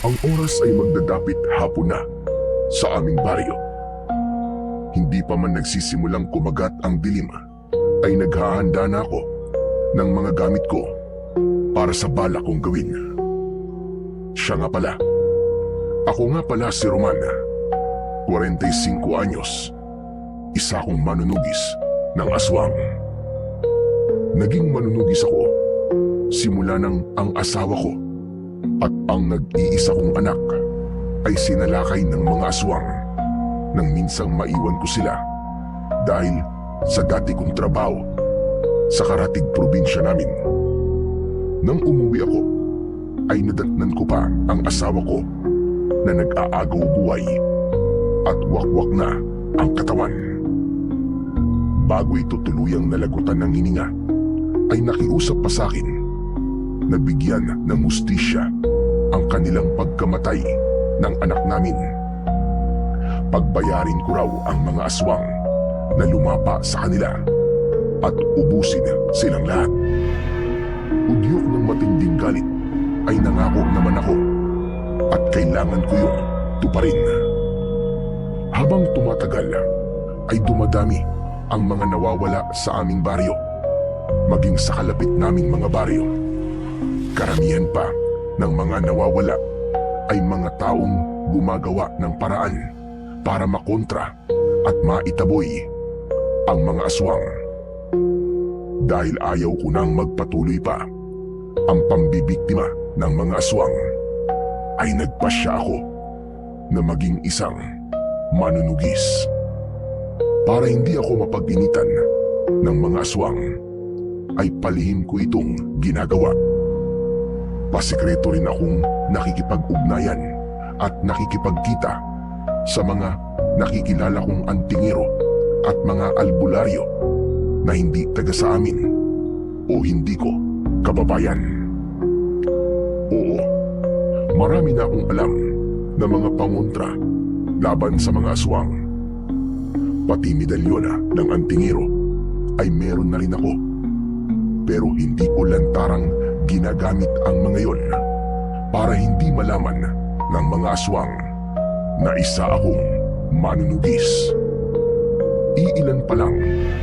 Ang oras ay magdadapit hapon na sa aming baryo. Hindi pa man nagsisimulang kumagat ang dilim, ay naghahanda na ako ng mga gamit ko para sa balak kong gawin. Siya nga pala. Ako nga pala si Roman, 45 anyos, isa akong manunugis ng aswang. Naging manunugis ako simula nang ang asawa ko at ang nag-iisa kong anak ay sinalakay ng mga aswang nang minsang maiwan ko sila dahil sa dati kong trabaho sa karatig probinsya namin. Nang umuwi ako, ay nadatnan ko pa ang asawa ko na nag-aagaw buhay at wakwak na ang katawan. Bago ito tuluyang nalagutan ng hininga, ay nakiusap pa sa akin na bigyan ng hustisya ang kanilang pagkamatay ng anak namin. Pagbayarin ko raw ang mga aswang na lumapa sa kanila at ubusin silang lahat. Udyok ng matinding galit ay nangako naman ako at kailangan ko yung tuparin. Habang tumatagal ay dumadami ang mga nawawala sa aming baryo, maging sa kalapit naming mga baryo. Karamihan pa ng mga nawawala ay mga taong gumagawa ng paraan para makontra at maitaboy ang mga aswang. Dahil ayaw ko nang magpatuloy pa ang pambibiktima ng mga aswang, ay nagpasya ako na maging isang manunugis. Para hindi ako mapag-initan ng mga aswang, ay palihim ko itong ginagawa. Pasikreto rin akong nakikipag-ugnayan at nakikipagkita sa mga nakikilala kong antingero at mga albularyo na hindi taga sa amin o hindi ko kababayan. Oo, marami na akong alam na mga pangontra laban sa mga aswang. Pati medalyon ng antingero ay meron na rin ako. Pero hindi ko lantarang ginagamit ang mga yon para hindi malaman ng mga aswang na isa akong manunugis. Iilan pa lang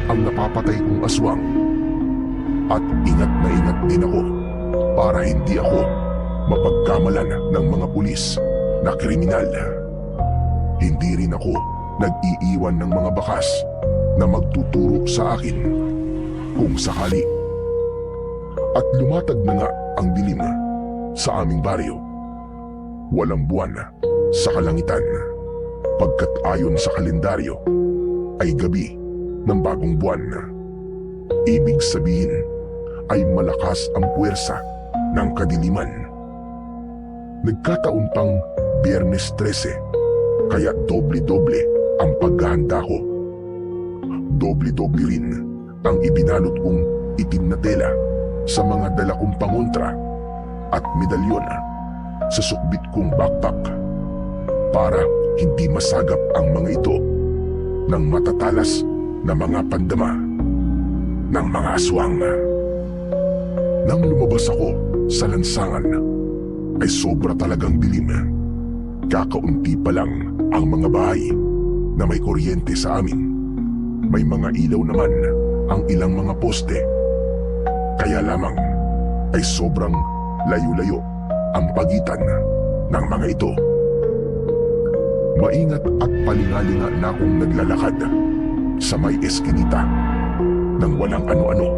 ang napapatay kong aswang at ingat na ingat din ako para hindi ako mapagkamalan ng mga pulis na kriminal. Hindi rin ako nag-iiwan ng mga bakas na magtuturo sa akin kung sakali. At lumatag na nga ang dilim sa aming baryo. Walang buwan sa kalangitan, pagkat ayon sa kalendaryo ay gabi ng bagong buwan. Ibig sabihin ay malakas ang puwersa ng kadiliman. Nagkataon pang Biyernes 13, kaya doble-doble ang paghahanda ko. Doble-doble rin ang ibinalot kong itim na tela sa mga dala kong pangontra at medalyon sa sukbit kong backpack para hindi masagap ang mga ito ng matatalas na mga pandama ng mga aswang. Nang lumabas ako sa lansangan ay sobra talagang dilim. Kakaunti pa lang ang mga bahay na may kuryente sa amin. May mga ilaw naman ang ilang mga poste. Kaya lamang ay sobrang layo-layo ang pagitan ng mga ito. Maingat at palingalinga na akong naglalakad sa may eskinita. Nang walang ano-ano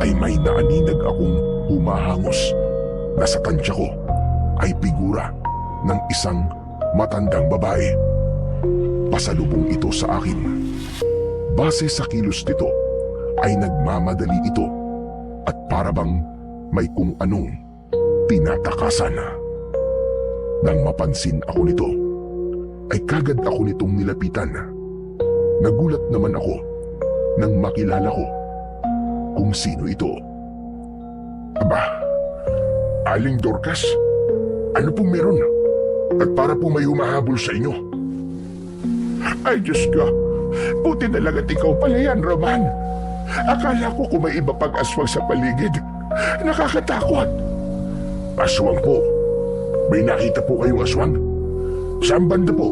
ay may naaninag akong humahangos na sa tansya ko ay figura ng isang matandang babae. Pasalubong ito sa akin. Base sa kilos nito ay nagmamadali ito at parabang may kung anong tinatakasan. Nang mapansin ako nito, ay kagad ako nitong nilapitan. Nagulat naman ako nang makilala ko kung sino ito. Aba, Aling Dorcas, ano pong meron? At para po may humahabol sa inyo? Ay Diyos ko, buti na lang at ikaw pala yan, Roman. Akala ko kung may iba pang aswang sa paligid. Nakakatakot. Aswang po. May nakita po kayong aswang? Saan banda po?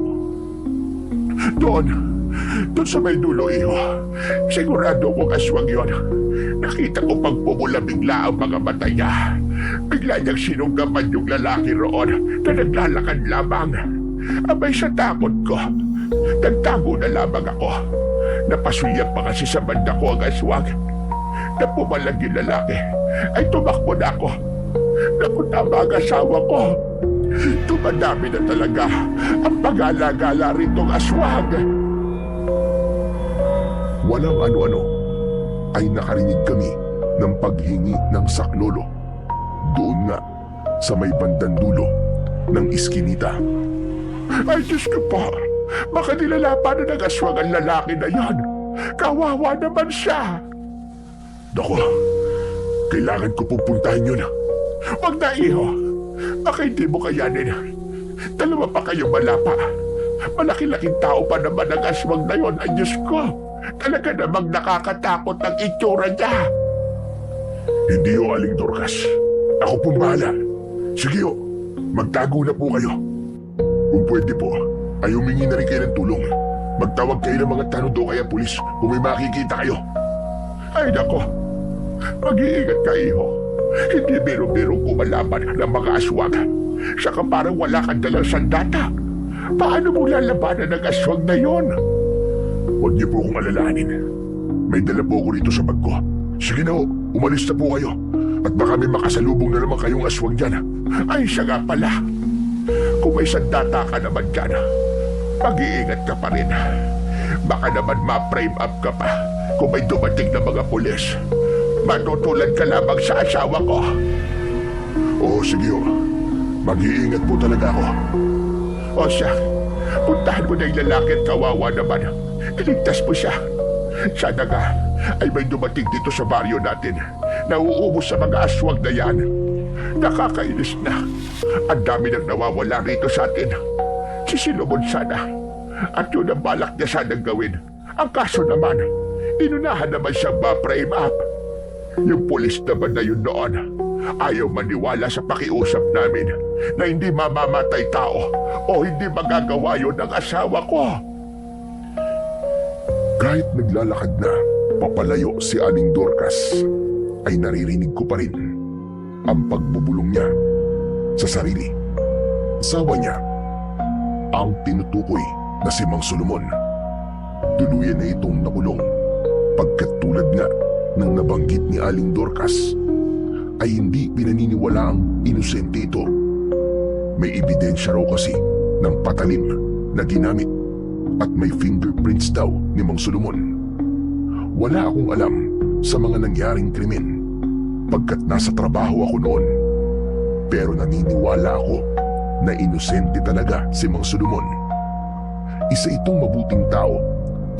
Doon sa may dulo, iho. Sigurado kong aswang yon. Nakita ko pag pumula bigla ang mga mata niya. Bigla niyang sinunggapan yung lalaki roon na naglalakad lamang. Abay sa takot ko, nagtago na lamang ako. Napasulyap pa kasi sa banda ko ang aswang. Na pumalag yung lalaki, ay tumakbo na ako. Naku, tama ang asawa ko. Tumadami na talaga ang pag-alagala ritong aswang. Walang ano-ano ay nakarinig kami ng paghingi ng saklolo. Doon nga sa may bandang dulo ng iskinita. Ay, Diyos ko po, baka nilalapan na ng aswang ang lalaki na yan. Kawawa naman siya. Naku, kailangan ko pupuntahan yun. Wag na, iho. Baka hindi mo kayanin. Dalawa pa kayo malapa. Malaki-laking tao pa naman ang aswang na yon. Ay, Diyos ko, talaga namang nakakatakot ang itsura niya. Hindi o, Aling Dorcas. Ako pong bahala. Sige o, magtago na po kayo. Kung pwede po, ay humingi na rin kayo ng tulong. Magtawag kayo ng mga tanod o kaya pulis kung may makikita kayo. Ay nako, mag-iingat ka, iho. Hindi biro-birong kumalaban ng mga aswang. Saka parang wala kang dalang sandata. Paano mo lalabanan ng aswang na yon? Huwag niyo po akong alalahanin. May dala po ako rito sa bag ko. Sige na ho, umalis na po kayo. At baka may makasalubong na naman kayong aswang dyan. Ay, siya nga pala. Kung may sandata ka naman dyan, mag-iingat ka pa rin. Baka naman ma-frame up ka pa kung may dumating na mga pulis. Matutulad ka lamang sa asawa ko. Oo, sige ho. Mag-iingat po talaga ako. O siya, puntahan mo na yung lalaki at kawawa naman. Iligtas mo siya. Sana nga ay may dumating dito sa baryo natin. Nauubos sa mga aswang na yan. Nakakainis na. Ang dami nang nawawala rito sa atin. Si Solomon sana. At yun ang balak niya sanang gawin. Ang kaso naman, inunahan naman siyang ma-frame up. Yung pulis naman na yun noon, ayaw maniwala sa pakiusap namin na hindi mamamatay tao o hindi magagawa yun ng asawa ko. Kahit naglalakad na papalayo si Aling Dorcas, ay naririnig ko pa rin ang pagbubulong niya sa sarili. Asawa niya, ang tinutukoy na si Mang Solomon. Tuluyan na itong nakulong pagkat tulad nga ng nabanggit ni Aling Dorcas, ay hindi pinaniniwala ang inosente ito. May ebidensya raw kasi ng patalim na ginamit at may fingerprints daw ni Mang Solomon. Wala akong alam sa mga nangyaring krimen pagkat nasa trabaho ako noon. Pero naniniwala ako na inosente talaga si Mang Solomon. Isa itong mabuting tao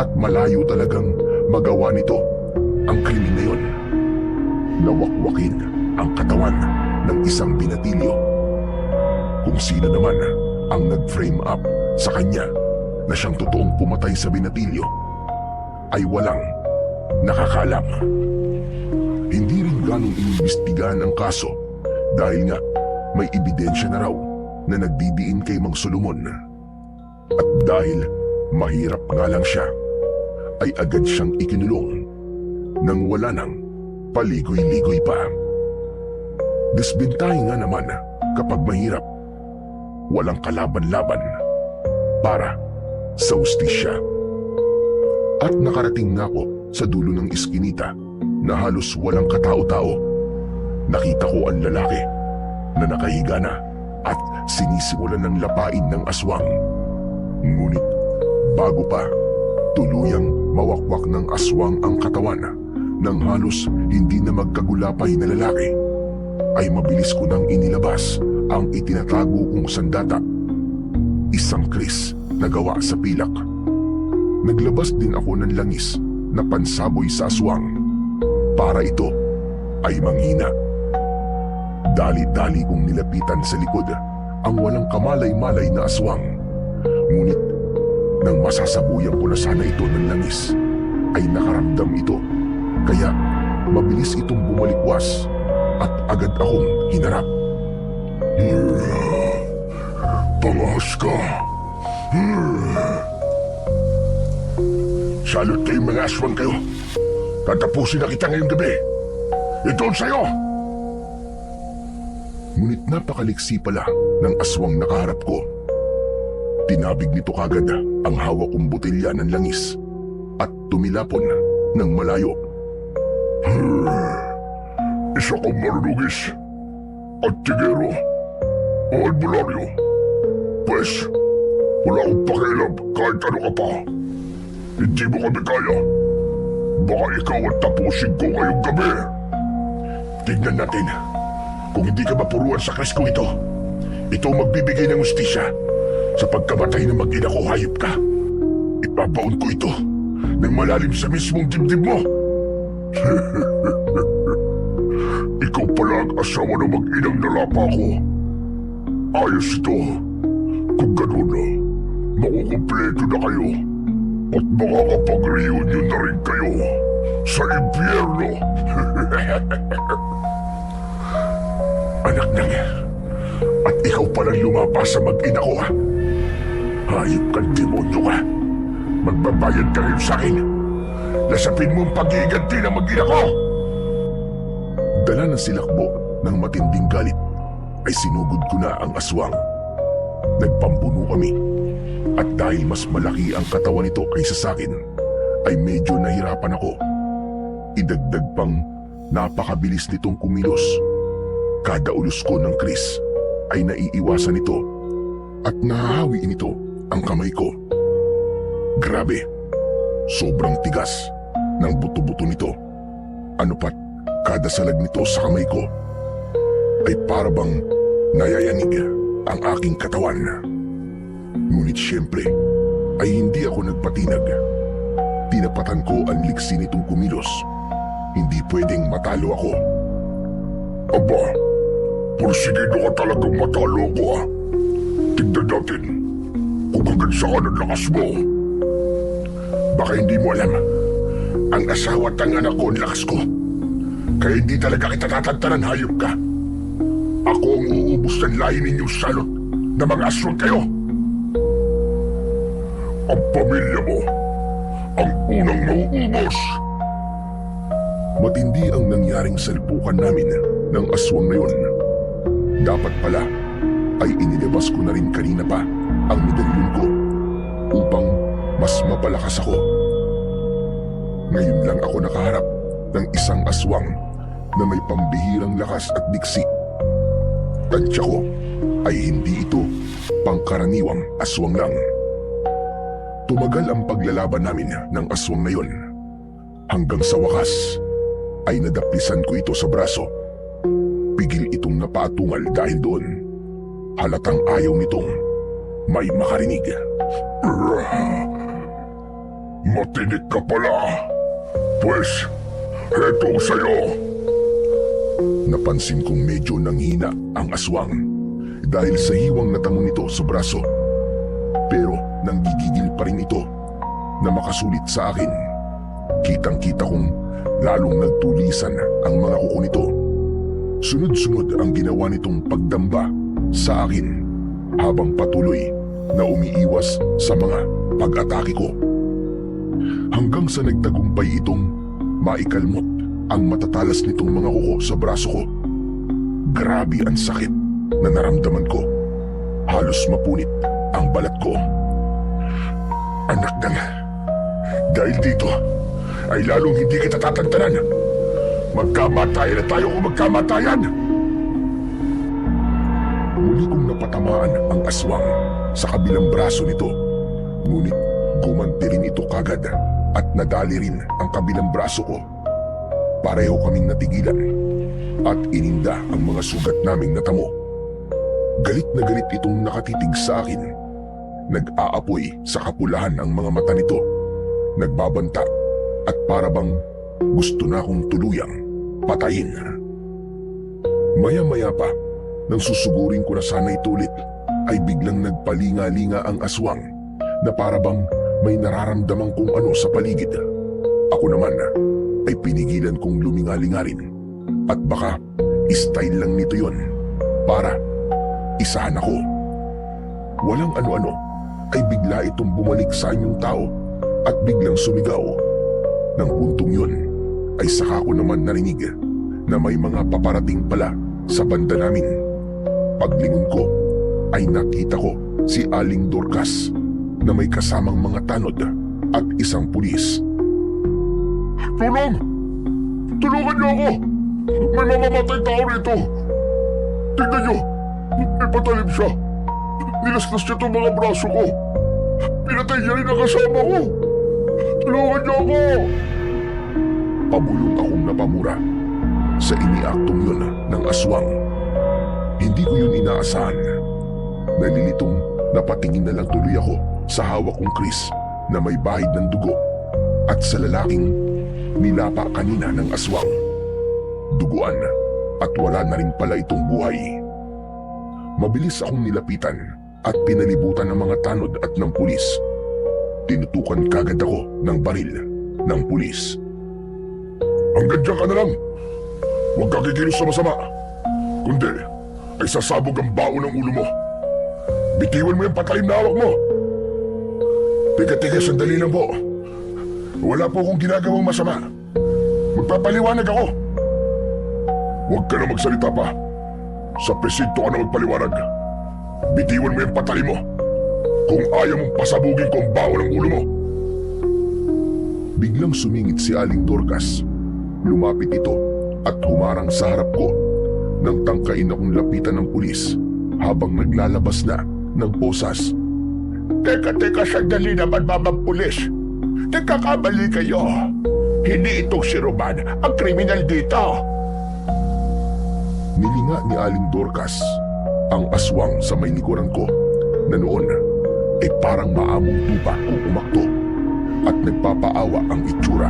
at malayo talagang magawa nito ang krimen na yon. Nawakwakin ang katawan ng isang binatilyo. Kung sino naman ang nag-frame up sa kanya na siyang totoong pumatay sa binatilyo, ay walang nakakalam. Hindi rin ganong inimbestigahan ang kaso dahil nga may ebidensya na raw na nagdidiin kay Mang Solomon. At dahil mahirap nga lang siya, ay agad siyang ikinulong nang wala nang paligoy-ligoy pa. Disbintahin nga naman kapag mahirap, walang kalaban-laban para sa hustisya. At nakarating na ako sa dulo ng iskinita na halos walang katao-tao. Nakita ko ang lalaki na nakahiga na at sinisimulan ng lapain ng aswang. Ngunit bago pa tuluyang mawakwak ng aswang ang katawan ng halos hindi na magkagulapay na lalaki, ay mabilis ko nang inilabas ang itinatago kong sandata. Isang kris na gawa sa pilak. Naglabas din ako ng langis na pansaboy sa aswang para ito ay manghina. Dali-dali kong nilapitan sa likod ang walang kamalay-malay na aswang. Ngunit nang masasabuyan ko na sana ito ng langis, ay nakaramdam ito. Kaya mabilis itong bumalikwas at agad akong hinarap. Pangahas ka. Salot kayong mga aswang kayo. Tatapusin na kita ngayong gabi. Ito ang sa'yo! Ngunit napakaliksi pala ng aswang nakaharap ko. Tinabig nito kagad ang hawak kong botelya ng langis at tumilapon ng malayo. Isa kang marunugis at tigero o albularyo. Pwes, wala akong pakialam kahit ano ka pa. Hindi mo kami kaya. Baka ikaw ang tapusin ko ngayong gabi. Tignan natin. Kung hindi ka mapuruan sa kriskong ito, ito ang magbibigay ng ustisya sa pagkamatay ng mag-ina ko, hayop ka. Ipabaon ko ito ng malalim sa mismong dibdib mo. Ikaw pala ang asawa ng mag-inang nalapa ko. Ayos ito. Kung ganun, makukumpleto na kayo at makakapag-reunion na rin kayo sa impyerno. Anak nang, at ikaw palang lumapa sa mag-ina ko, ha? Hayop kang demonyo ka. Magbabayad ka rin sa akin. Lasapin mo ang pag-iiganti ng mag-ina ko! Dala ng silakbo ng matinding galit ay sinugod ko na ang aswang. Nagpampuno kami at dahil mas malaki ang katawan nito kaysa sa akin ay medyo nahirapan ako. Idagdag pang napakabilis nitong kumilos. Kada ulos ko ng kris ay naiiwasan nito at nahahawiin nito ang kamay ko. Grabe, sobrang tigas ng buto-buto nito. Ano pat, kada salag nito sa kamay ko ay para bang nayayanig ang aking katawan. Ngunit siyempre ay hindi ako nagpatinag. Tinapatan ko ang liksi nitong kumilos. Hindi pwedeng matalo ako. Aba, porsigido ka talagang matalo ko, ah. Tignan natin kung hanggang saan ang lakas mo. Baka hindi mo alam, ang asawa at ang anak ko ang lakas ko. Kaya hindi talaga kita tatantanan, hayop ka. Ako ang uubos ng lahi ninyong salot na mga aswang kayo. Ang pamilya mo ang unang mauubos. Matindi ang nangyaring salpukan namin ng aswang na yun. Dapat pala ay inilabas ko na rin kanina pa ang medalyon ko upang mas mapalakas ako. Ngayon lang ako nakaharap ng isang aswang na may pambihirang lakas at diksi. Tansya ko ay hindi ito pangkaraniwang aswang lang. Tumagal ang paglalaban namin ng aswang na yon. Hanggang sa wakas ay nadaplisan ko ito sa braso. Pigil itong napaatungal dahil doon. Halatang ayaw nitong may makarinig. Matinik ka pala. Pues, heto sa'yo. Napansin kong medyo nanghina ang aswang dahil sa hiwang natamo nito sa braso. Pero nanggigigil pa rin ito na makasulit sa akin. Kitang-kita kong lalong nagtulisan ang mga kuko nito. Sunod-sunod ang ginawa nitong pagdamba sa akin habang patuloy na umiiwas sa mga pag-atake ko. Hanggang sa nagtagumpay itong maikalmot ang matatalas nitong mga kuko sa braso ko. Grabe ang sakit na naramdaman ko. Halos mapunit ang balat ko. Anak nang, dahil dito ay lalong hindi kita tatantanan. Magkamatayan na tayo kung magkamatayan. Muli kong napatamaan ang aswang sa kabilang braso nito. Ngunit gumanti rin ito kagad at nadali rin ang kabilang braso ko. Pareho kaming natigilan at ininda ang mga sugat naming natamo. Galit na galit itong nakatitig sa akin. Nag-aapoy sa kapulahan ang mga mata nito. Nagbabanta at para bang gusto na akong tuluyang patayin. Maya-maya pa, nang susugurin ko na sana ito ulit, ay biglang nagpalinga-linga ang aswang na para bang may nararamdaman kung ano sa paligid. Ako naman ay pinigilan kong lumingalinga rin at baka style lang nito yon para isahan ako. walang ano-ano, ay bigla itong bumalik sa anyong tao at biglang sumigaw. Nang puntong yun, ay saka ko naman narinig na may mga paparating pala sa banda namin. Paglingon ko, ay nakita ko si Aling Dorcas na may kasamang mga tanod at isang pulis. Tulong! Tulungan niyo ako! May mamamatay tao rito! Tignan niyo! May patalim siya! Nilaslas niya itong mga braso ko! Pinatay niya rin ang kasama ko! Tulungan niyo ako! Pabulong akong napamura sa iniaktong yun ng aswang. Hindi ko yun inaasahan. Nalilitong napatingin na lang tuloy ako sa hawak kong Chris na may bahid ng dugo at sa lalaking nilapa kanina ng aswang. Duguan at wala na rin pala itong buhay. Mabilis akong nilapitan at pinalibutan ng mga tanod at ng pulis. Tinutukan kagad ako ng baril ng pulis. Hanggang dyan ka na lang. Huwag ka kikilos sa masama. Kundi ay sasabog ang bao ng ulo mo. Bitiwan mo yung patalim na hawak mo. Teka, sandali lang po. Wala po akong ginagawang masama. Magpapaliwanag ako. Huwag ka na magsalita pa. Sa presinto ka na magpaliwanag. Bitiwan mo yung patalim mo. Kung ayaw mong pasabugin ko ang bao ng ulo mo. Biglang sumingit si Aling Dorcas. Lumapit ito at humarang sa harap ko nang tangkain akong lapitan ng pulis habang naglalabas na ng posas. Teka, sandali naman, mamang pulis. Nagkakamali kayo. Hindi itong si Roman ang kriminal dito. Nilinga ni Aling Dorcas ang aswang sa may likuran ko na noon ay parang maamong tupa kung umakto at nagpapaawa ang itsura.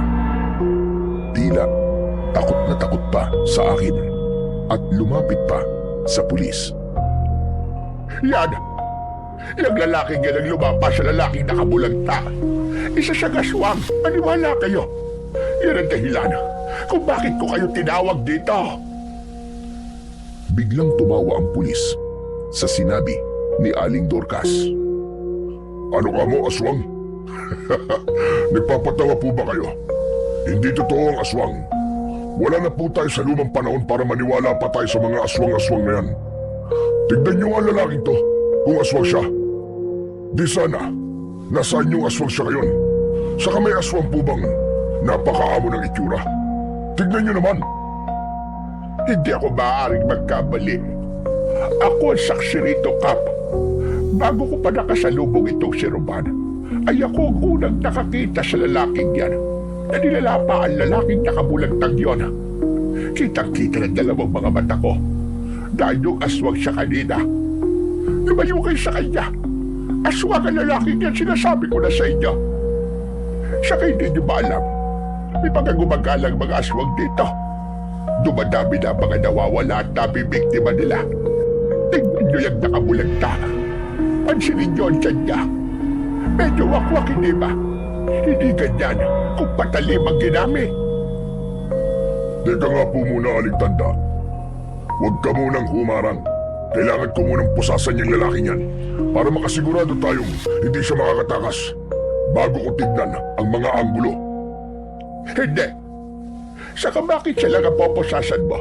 Tila takot na takot pa sa akin at lumapit pa sa pulis. Yan! Yung lalaking yan ang lumapa sa lalaking nakabulagta. Isa siyang aswang. Maniwala kayo. Yan ang dahilan kung bakit ko kayo tinawag dito. Biglang tumawa ang pulis sa sinabi ni Aling Dorcas. Ano ka mo, aswang? Nagpapatawa po ba kayo? Hindi totoo ang aswang. Wala na po tayo sa lumang panahon para maniwala pa tayo sa mga aswang-aswang na yan. Tignan niyo ang lalaking to kung aswang siya. Di sana, nasaan yung aswang siya ngayon? Saka may aswang po bang napakaamo ng itsura? Tignan niyo naman. Hindi ako maaaring magkamali. Ako ang saksi rito, Kap. Bago ko pa nakasalubong itong si Roman, ay ako ang unang nakakita sa lalaking yan na nilalapa ang lalaking nakabulagtang yon. Kitang-kita ng dalawang mga mata ko dahil yung aswang siya kanina. Lumayo kayo sa kanya. Aswang ang lalaking yan, sinasabi ko na sa inyo. Saka hindi niyo ba alam, may mga gumagalang mga aswang dito. Dumadami na mga nawawala at nabibiktima nila. Tingnan niyo yung nakabulagta. Pansinin niyo ang tiyan niya. Medyo wakwak, hindi ba? Hindi ganyan kung patalim ang ginamit. Teka nga po muna, Aling Tanda. Huwag ka munang humarang. Kailangan ko munang pusasan yung lalaking yan para makasigurado tayong hindi siya makakatakas bago ko tignan ang mga anggulo. Hindi. Saka bakit siya lang ang poposasan mo?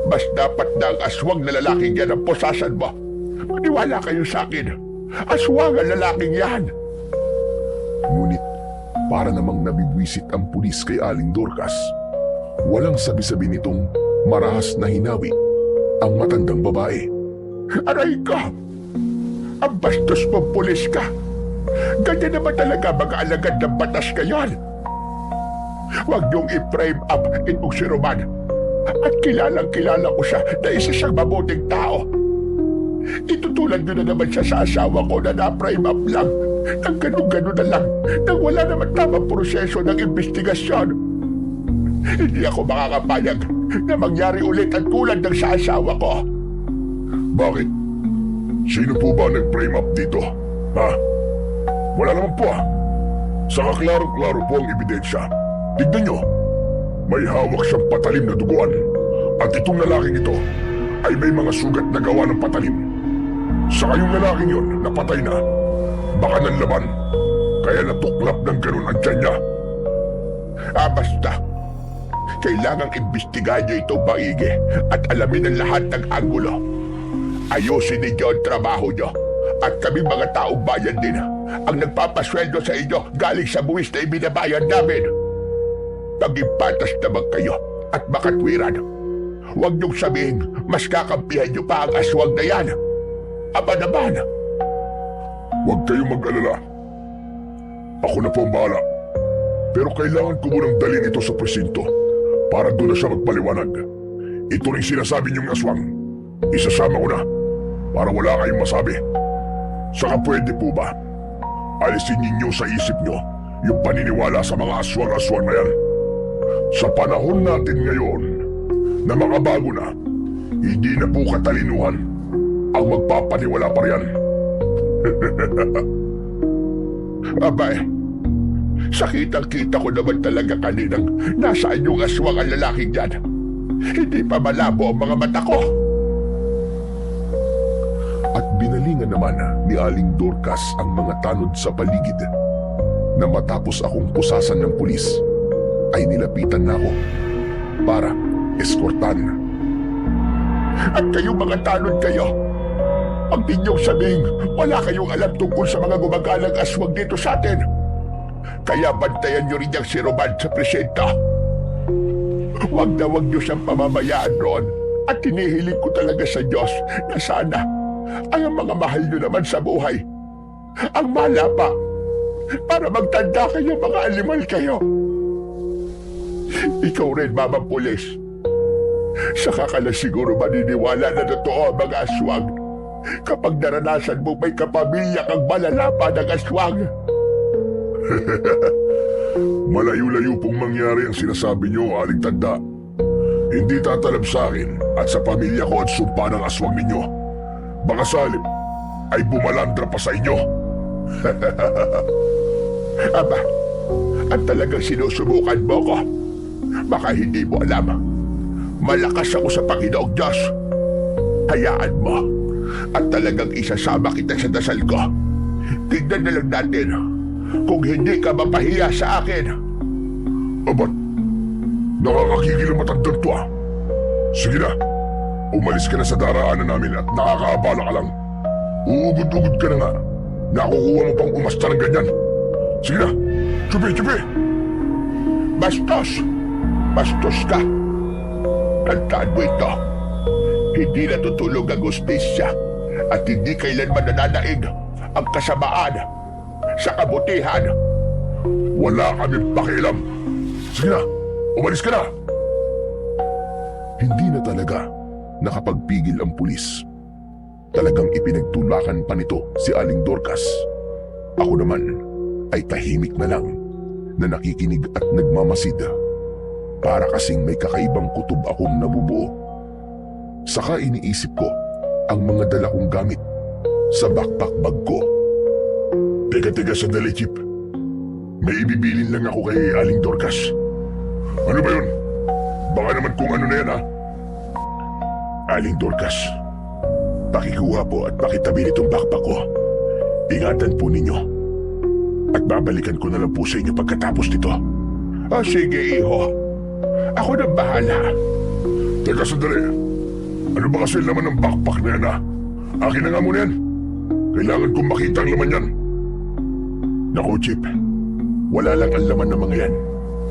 Mas dapat na ang aswang na lalaking yan ang posasan mo. Maniwala kayo sa akin. Aswang ang lalaking yan. Ngunit para namang nabibwisit ang pulis kay Aling Dorcas, walang sabi-sabi nitong marahas na hinawi ang matandang babae. Aray ka! Ang bastos mong pulis ka! Ganyan naman talaga mga alagad ng batas ngayon. Huwag niyong i-frame up itong si Roman. At kilalang-kilala ko siya na isa siyang mabuting tao. Itutulad niyo na naman siya sa asawa ko na na-frame up lang. Nang ganun-ganun na lang. Nang wala naman tamang proseso ng investigasyon. Hindi ako makakapayag na mangyari ulit ang tulad ng sa asawa ko. Bakit? Sino po ba nag-frame up dito? Ha? Wala naman po ah. Saka klaro-klaro po ang ebidensya. Tignan nyo. May hawak siyang patalim na duguan. At itong lalaking ito ay may mga sugat na gawa ng patalim. Sa Saka yung lalaking yun, napatay na. Baka nanlaban. Kaya natuklap ng ganun ang tiyan niya. Basta. Kailangang imbestigahan niyo ito maigi at alamin ang lahat ng anggulo. Ayusin ninyo ang trabaho niyo. At kami mga taong bayan din ang nagpapasweldo sa inyo galing sa buwis na ibinabayan namin. Maging patas naman kayo at makatwiran. Huwag niyong sabihin mas kakampihan niyo pa ang aswang na yan. Aba naman. Huwag kayong mag-alala. Ako na po ang bahala. Pero kailangan ko munang dalhin ito sa presinto para doon na siya magpaliwanag. Ito rin sinasabi niyong aswang. Isasama ko na para wala kayong masabi. Saka pwede po ba? Alisin ninyo sa isip niyo yung paniniwala sa mga aswang-aswang na yan. Sa panahon natin ngayon na makabago na, hindi na po katalinuhan ang magpapaniwala pa riyan. Abay, sakitang-kita ko naman talaga kaninang nasaan yung aswang ang lalaking yan. Hindi pa malabo ang mga mata ko. At binalingan naman ni Aling Dorcas ang mga tanod sa paligid na matapos akong pusasan ng pulis ay nilapitan na ako para eskortan. At kayong mga tanod kayo, ang inyong sabing wala kayong alam tungkol sa mga gumagalang aswang dito sa atin. Kaya bantayan nyo rin yung si Roman sa presinto. Huwag na huwag nyo siyang pamamayaan roon. At tinihiling ko talaga sa Diyos na sana ay ang mga mahal nyo naman sa buhay ang malapa para magtanda kayo, mga animal kayo. Ikaw rin, Mamang Pulis. Saka ka na siguro maniniwala na totoo ang mga aswang kapag naranasan mo may kapamilya kang malalapa ng aswang. Malayo-layo pong mangyari ang sinasabi niyo, Aling Tanda. Hindi tatalab sa akin at sa pamilya ko at sumpa ng aswang ninyo. Baka salip ay bumalandra pa sa inyo. Aba, at talagang sinusubukan mo ko. Baka hindi mo alam. Malakas ako sa Panginoong Diyos. Hayaan mo. At talagang isasama kita sa dasal ko. Tignan na lang natin kung hindi ka mapahiya sa akin. Abat, nakakakigil ang matandang to ah. Sige na, umalis ka na sa daraanan namin at nakakaabala ka lang. Uugod-ugod ka na nga. Nakukuha mo pang umasta ng ganyan. Sige na, tsubi-tsubi. Bastos! Bastos ka. Tandaan mo ito. Hindi natutulog ang hustisya at hindi kailanman nananaig ang kasamaan sa kabutihan. Wala kaming pakialam. Sige na, umalis ka na. Hindi na talaga nakapagpigil ang pulis. Talagang ipinagtulakan pa nito si Aling Dorcas. Ako naman ay tahimik na lang na nakikinig at nagmamasid. Para kasing may kakaibang kutob akong nabubuo. Saka iniisip ko ang mga dala kong gamit sa backpack bag ko. Teka, sandali, Chip. May ibibilin lang ako kay Aling Dorcas. Ano ba yun? Baka naman kung ano na yan, ha? Aling Dorcas, pakikuha po at pakitabi nitong backpack ko. Ingatan po ninyo. At babalikan ko na lang po sa inyo pagkatapos nito. Sige, iho. Ako na bahala. Teka, sandali. Ano ba kasi laman ng backpack na yan, ha? Akin na nga muna yan. Kailangan kong makita ang laman yan. Naku, Chip. Wala lang ang laman ng mga yan.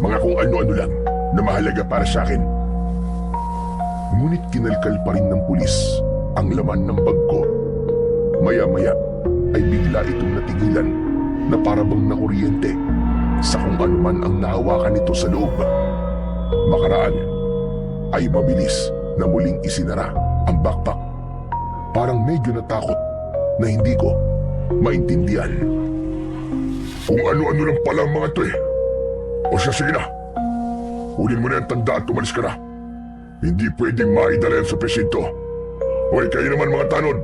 Mga kung ano-ano lang na mahalaga para sa akin. Ngunit kinalkal pa rin ng pulis ang laman ng bag ko. Maya-maya ay bigla itong natigilan na parabang nakuryente sa kung ano man ang nahawakan nito sa loob. Makaraan ay mabilis na muling isinara ang backpack. Parang medyo natakot na hindi ko maintindihan. Kung ano-ano lang pala ang mga ito eh. O siya, sige na. Kunin mo na ang tanda at umalis ka na. Hindi pwedeng maidala yan sa presinto. Hoy, kayo naman mga tanod.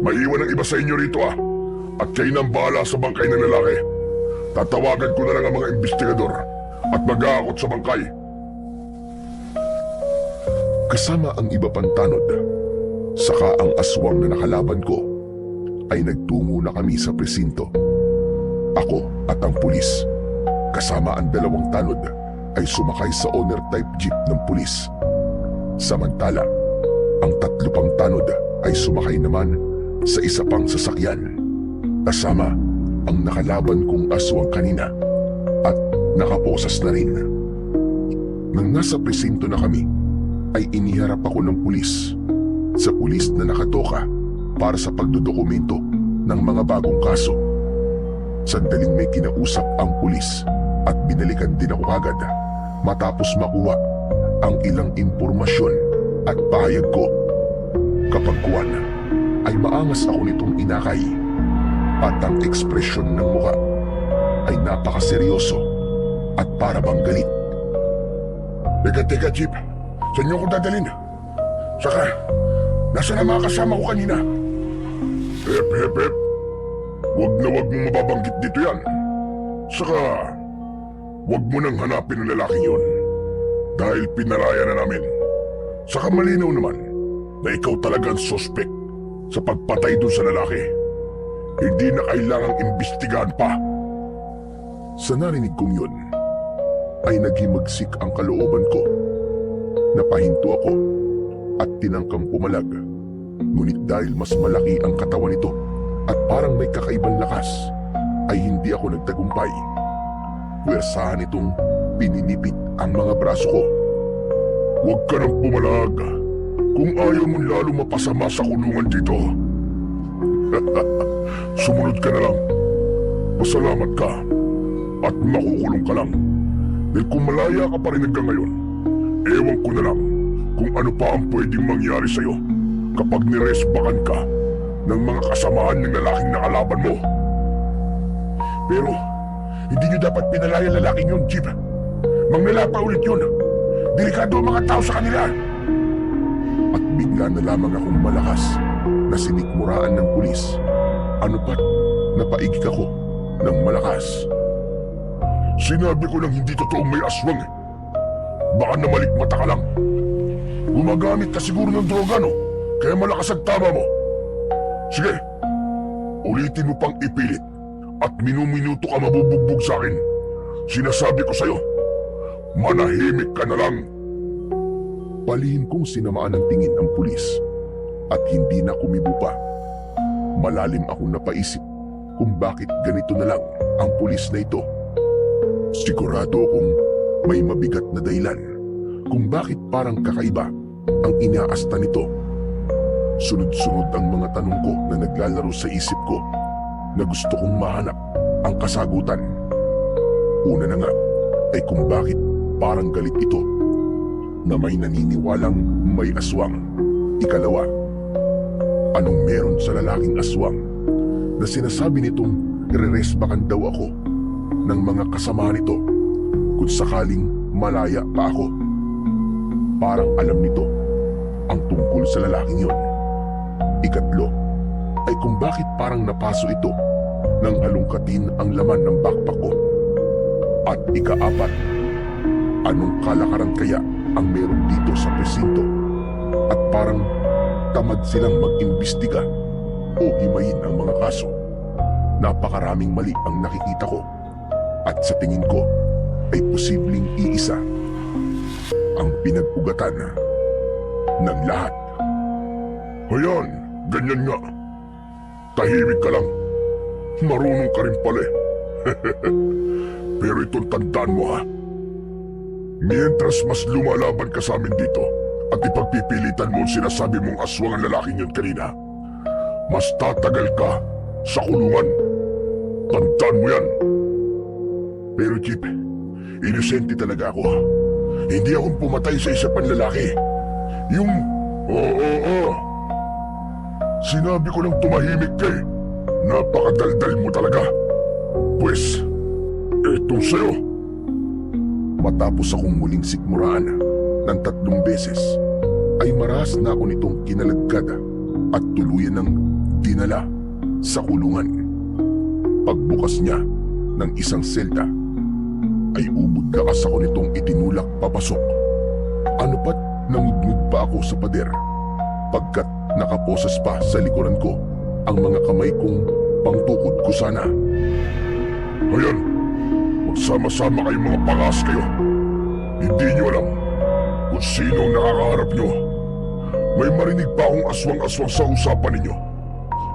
Maiwan ang iba sa inyo rito ah. At kayo nang bahala sa bangkay ng lalaki. Tatawagan ko na lang ang mga investigador at mag-aakot sa bangkay. Kasama ang iba pang tanod. Saka ang aswang na nakalaban ko ay nagtungo na kami sa presinto. Ako at ang pulis, kasama ang 2 tanod, ay sumakay sa owner type jeep ng pulis. Samantala, ang 3 pang tanod ay sumakay naman sa isa pang sasakyan, kasama ang nakalaban kong aswang kanina at nakaposas na rin. Nang nasa presinto na kami, ay iniharap ako ng pulis sa pulis na nakatoka para sa pagdodokumento ng mga bagong kaso. Sandaling may kinausap ang pulis at binalikan din ako agad matapos makuha ang ilang impormasyon at pahayag ko. Kapag kuwan, ay maangas ako nitong inakay at ang ekspresyon ng mukha ay napakaseryoso at para bang galit. Teka, Jeep. Saan niyo ko dadalhin? Saka, nasa na mga kasama ko kanina? Hep. Wag mong mababanggit dito yan. Saka, wag mo nang hanapin ang lalaking yun. Dahil pinalaya na namin. Saka malinaw naman na ikaw talaga ang suspect sa pagpatay dun sa lalaki. Hindi na kailangang imbestigahan pa. Sa narinig kong yun, ay naghimagsik ang kalooban ko. Napahinto ako at tinangkang pumalag. Ngunit dahil mas malaki ang katawan nito at parang may kakaibang lakas, ay hindi ako nagtagumpay. Puwersahan itong pininipit ang mga braso ko. Huwag ka nang pumalag. Kung ayaw mo lalo mapasama sa kulungan dito. Sumunod ka na lang. Pasalamat ka at makukulong ka lang. Dahil kung malaya ka pa rin hanggang ngayon, ewan ko na lang kung ano pa ang pwedeng mangyari sa'yo kapag niresbakan ka ng mga kasamaan ng lalaking nakalaban mo. Pero, hindi nyo dapat pinalaya lalaking yun, Jeep. Mangnalapa ulit yun. Delikado ang mga tao sa kanila. At bigla na lamang akong malakas na sinikmuraan ng pulis. Ano pat, napaigik ako ng malakas. Sinabi ko lang hindi totoong may aswang eh. Baka namalikmata ka lang. Gumagamit ka siguro ng droga, no? Kaya malakas ang tama mo. Sige, ulitin mo pang ipilit at minuminuto ka mabubugbog sa akin. Sinasabi ko sa'yo, manahimik ka na lang. Palihim kong sinamaan ng tingin ang pulis at hindi na kumibo pa. Malalim akong napaisip kung bakit ganito na lang ang pulis na ito. Sigurado akong may mabigat na dahilan kung bakit parang kakaiba ang inaasta nito. Sunod-sunod ang mga tanong ko na naglalaro sa isip ko na gusto kong mahanap ang kasagutan. Una na nga ay kung bakit parang galit ito na may naniniwalang may aswang. Ikalawa, anong meron sa lalaking aswang na sinasabi nitong ireresbakan daw ako ng mga kasama nito kung sakaling malaya pa ako. Parang alam nito ang tungkol sa lalaking yun. Ikatlo ay kung bakit parang napaso ito nang halungkatin ang laman ng backpack ko. At ikaapat, anong kalakaran kaya ang meron dito sa presinto at parang tamad silang mag-imbestiga o himayin ang mga kaso. Napakaraming mali ang nakikita ko. At sa tingin ko ay posibleng iisa ang pinag-ugatan ng lahat. Ayan, ganyan nga. Tahimik ka lang. Marunong ka rin pala eh. Pero itong tandaan mo ha. Mientras mas lumalaban ka sa amin dito at ipagpipilitan mo ang sinasabi mong aswang ang lalaking yun kanina, mas tatagal ka sa kulungan. Tandaan mo yan. Pero Jeep, inosente talaga ako. Hindi akong pumatay sa isa pang lalaki. Yung... Oo. Sinabi ko lang tumahimik ka eh. Napakadaldal mo talaga. Pues, etong sa'yo. Matapos akong muling sikmuraan ng 3 beses, ay marahas na ako nitong kinalagkad at tuluyan ng dinala sa kulungan. Pagbukas niya ng isang selda, ay ubod lakas ako nitong itinulak papasok. Ano pat nangudngud pa ako sa pader, pagkat nakaposas pa sa likuran ko ang mga kamay kong pangtukod ko sana. Ngayon, magsama-sama kayong mga pangas kayo. Hindi nyo alam kung sino ang nakakaharap nyo. May marinig pa akong aswang-aswang sa usapan ninyo.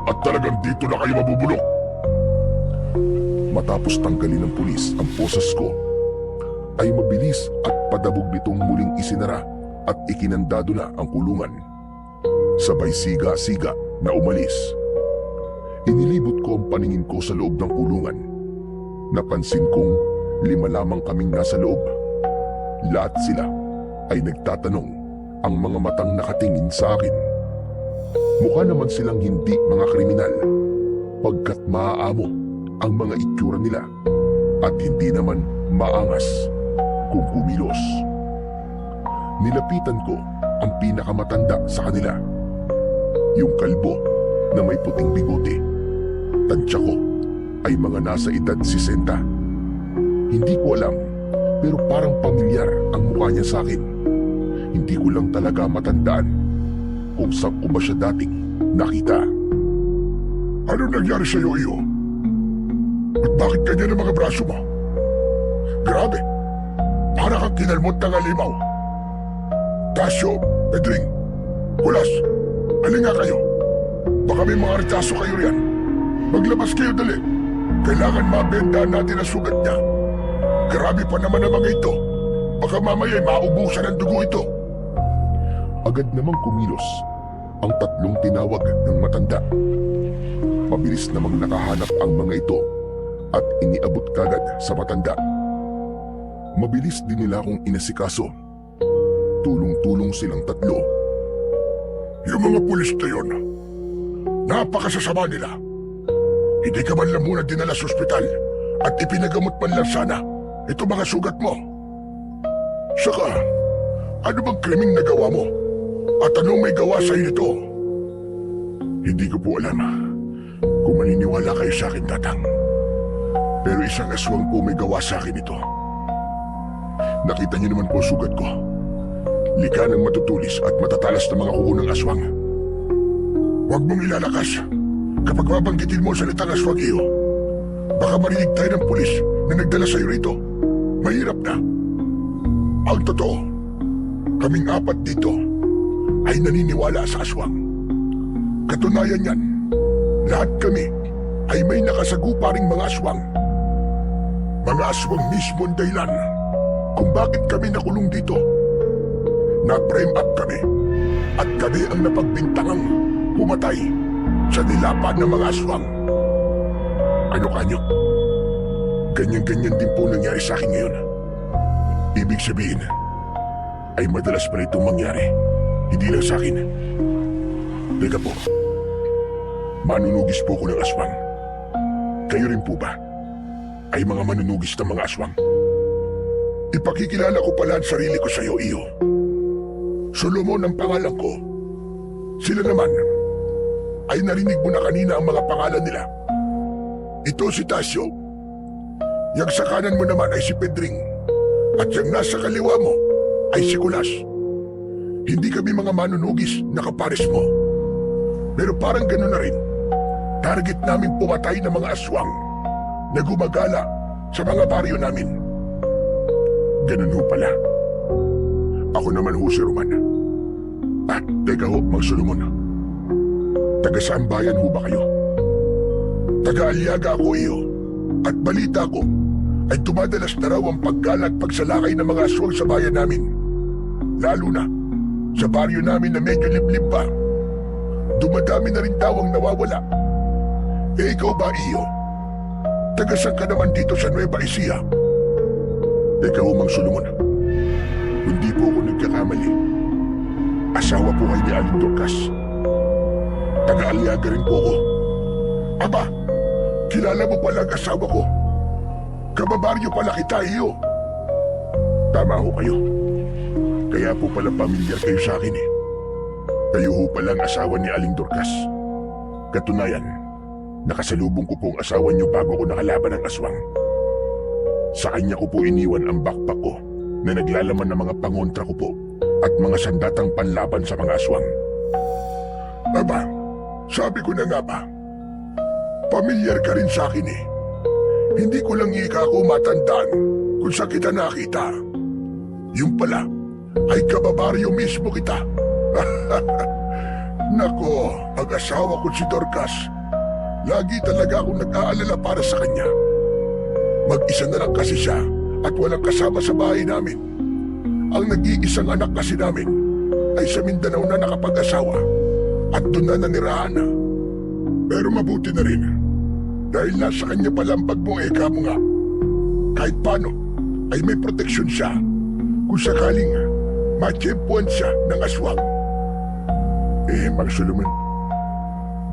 At talagang dito na kayo mabubulok. Matapos tanggalin ng pulis ang posas ko, ay mabilis at padabog nitong muling isinara at ikinandado na ang kulungan. Sabay siga-siga na umalis. Inilibot ko ang paningin ko sa loob ng kulungan. Napansin kong 5 lamang kaming nasa loob. Lahat sila ay nagtatanong, ang mga matang nakatingin sa akin. Mukha naman silang hindi mga kriminal, pagkat maaamo ang mga itsura nila at hindi naman maangas kung kumilos. Nilapitan ko ang pinakamatanda sa kanila. Yung kalbo na may puting bigote. Tansya ko ay mga nasa edad 60. Hindi ko alam, pero parang pamilyar ang mukha niya sa akin. Hindi ko lang talaga matandaan kung saan ko ba siya dating nakita. Ano nangyari sa'yo, iyo? At bakit ganyan ang mga braso mo? Grabe, para kang kinalmot ng alimaw. Tasyo, Pedring, Kulas, alin nga kayo? Baka may mga retaso kayo riyan. Maglabas kayo dali. Kailangan mabentahan natin ang sugat niya. Grabe pa naman ang mga ito. Baka mamaya maubusan ng dugo ito. Agad namang kumilos ang 3 tinawag ng matanda. Mabilis namang nakahanap ang mga ito at iniabot kagad sa matanda. Mabilis din nila akong inasikaso. Tulong-tulong silang 3. Yung mga pulis na yun, napakasasama nila. Hindi ka man lang muna dinala sa ospital at ipinagamot man lang sana ito mga sugat mo. Saka, ano bang krimeng nagawa mo? At anong may gawa sa nito? Hindi ko po alam kung maniniwala kayo sa akin, Tatang. Pero isang aswang po may gawa sa akin ito. Nakita niyo naman po sugat ko. Lika ng matutulis at matatalas na mga kuko ng aswang. Huwag mong ilalakas kapag babanggitin mo salitang aswang, iyo. Baka marinig tayo ng pulis na nagdala sa'yo rito. Mahirap na. Ang totoo, kaming 4 dito ay naniniwala sa aswang. Katunayan yan, lahat kami ay may nakasagupa ring mga aswang. Mga aswang mismo ang dahilan kung bakit kami nakulong dito. Na-frame up kami at kami ang napagbintangang pumatay sa nilapad ng mga aswang. Ano kanyo? Ganyan-ganyan din po nangyari sa akin ngayon. Ibig sabihin, ay madalas pa itong mangyari. Hindi lang sa akin. Teka po, manunugis po ko ng aswang. Kayo rin po ba ay mga manunugis ng mga aswang? Ipakikilala ko pala ang sarili ko sa iyo, iyo. Solomon ang pangalan ko. Sila naman ay narinig mo na kanina ang mga pangalan nila. Ito si Tasyo. Yang sa kanan mo naman ay si Pedring. At yang nasa kaliwa mo ay si Kulas. Hindi kami mga manunugis na kapares mo. Pero parang gano'n na rin. Target namin pumatay ng mga aswang na gumagala sa mga baryo namin. Ganun ho pala. Ako naman ho si Roman. At teka ho, Mang Solomon. Taga saan bayan ho ba kayo? Taga Aliaga ako, iyo. At balita ko ay dumadalas na raw ang paggalat pagsalakay ng mga aswang sa bayan namin. Lalo na sa baryo namin na medyo liblib pa. Dumadami na rin daw ang nawawala. Eh ikaw ba, iyo? Taga saan ka naman dito sa Nueva Ecija? Teka ho, Mang Solomon. Hindi po ako nagkakamali. Asawa po kayo ni Aling Dorcas. Taga-Aliaga rin po ako. Aba, kilala mo pala ang asawa ko. Kababaryo pala kita, iyo. Tama ho kayo. Kaya po pala pamilyar kayo sa akin eh. Kayo ho pala ang asawa ni Aling Dorcas. Katunayan, nakasalubong ko po ang asawa niyo bago ko nakalaban ng aswang. Sa kanya ko po iniwan ang backpack ko na naglalaman ng mga pangontra ko po at mga sandatang panlaban sa mga aswang. Aba, sabi ko na nga ba, Pamilyar ka rin sa akin eh. Hindi ko lang ika ako matandaan kung saan kita nakita. Yung pala, ay kababaryo mismo kita. Nako, ang asawa ko si Dorcas. Lagi talaga akong nag-aalala para sa kanya. Mag-isa na lang kasi siya at walang kasama sa bahay namin. Ang nag-iisang anak kasi namin ay sa Mindanao na nakapag-asawa at doon na nanirahan na. Pero mabuti na rin dahil nasa kanya pala ang bagbong eka mo nga. Kahit paano ay may proteksyon siya kung sakaling matsyempuan siya ng aswang. Mang Solomon,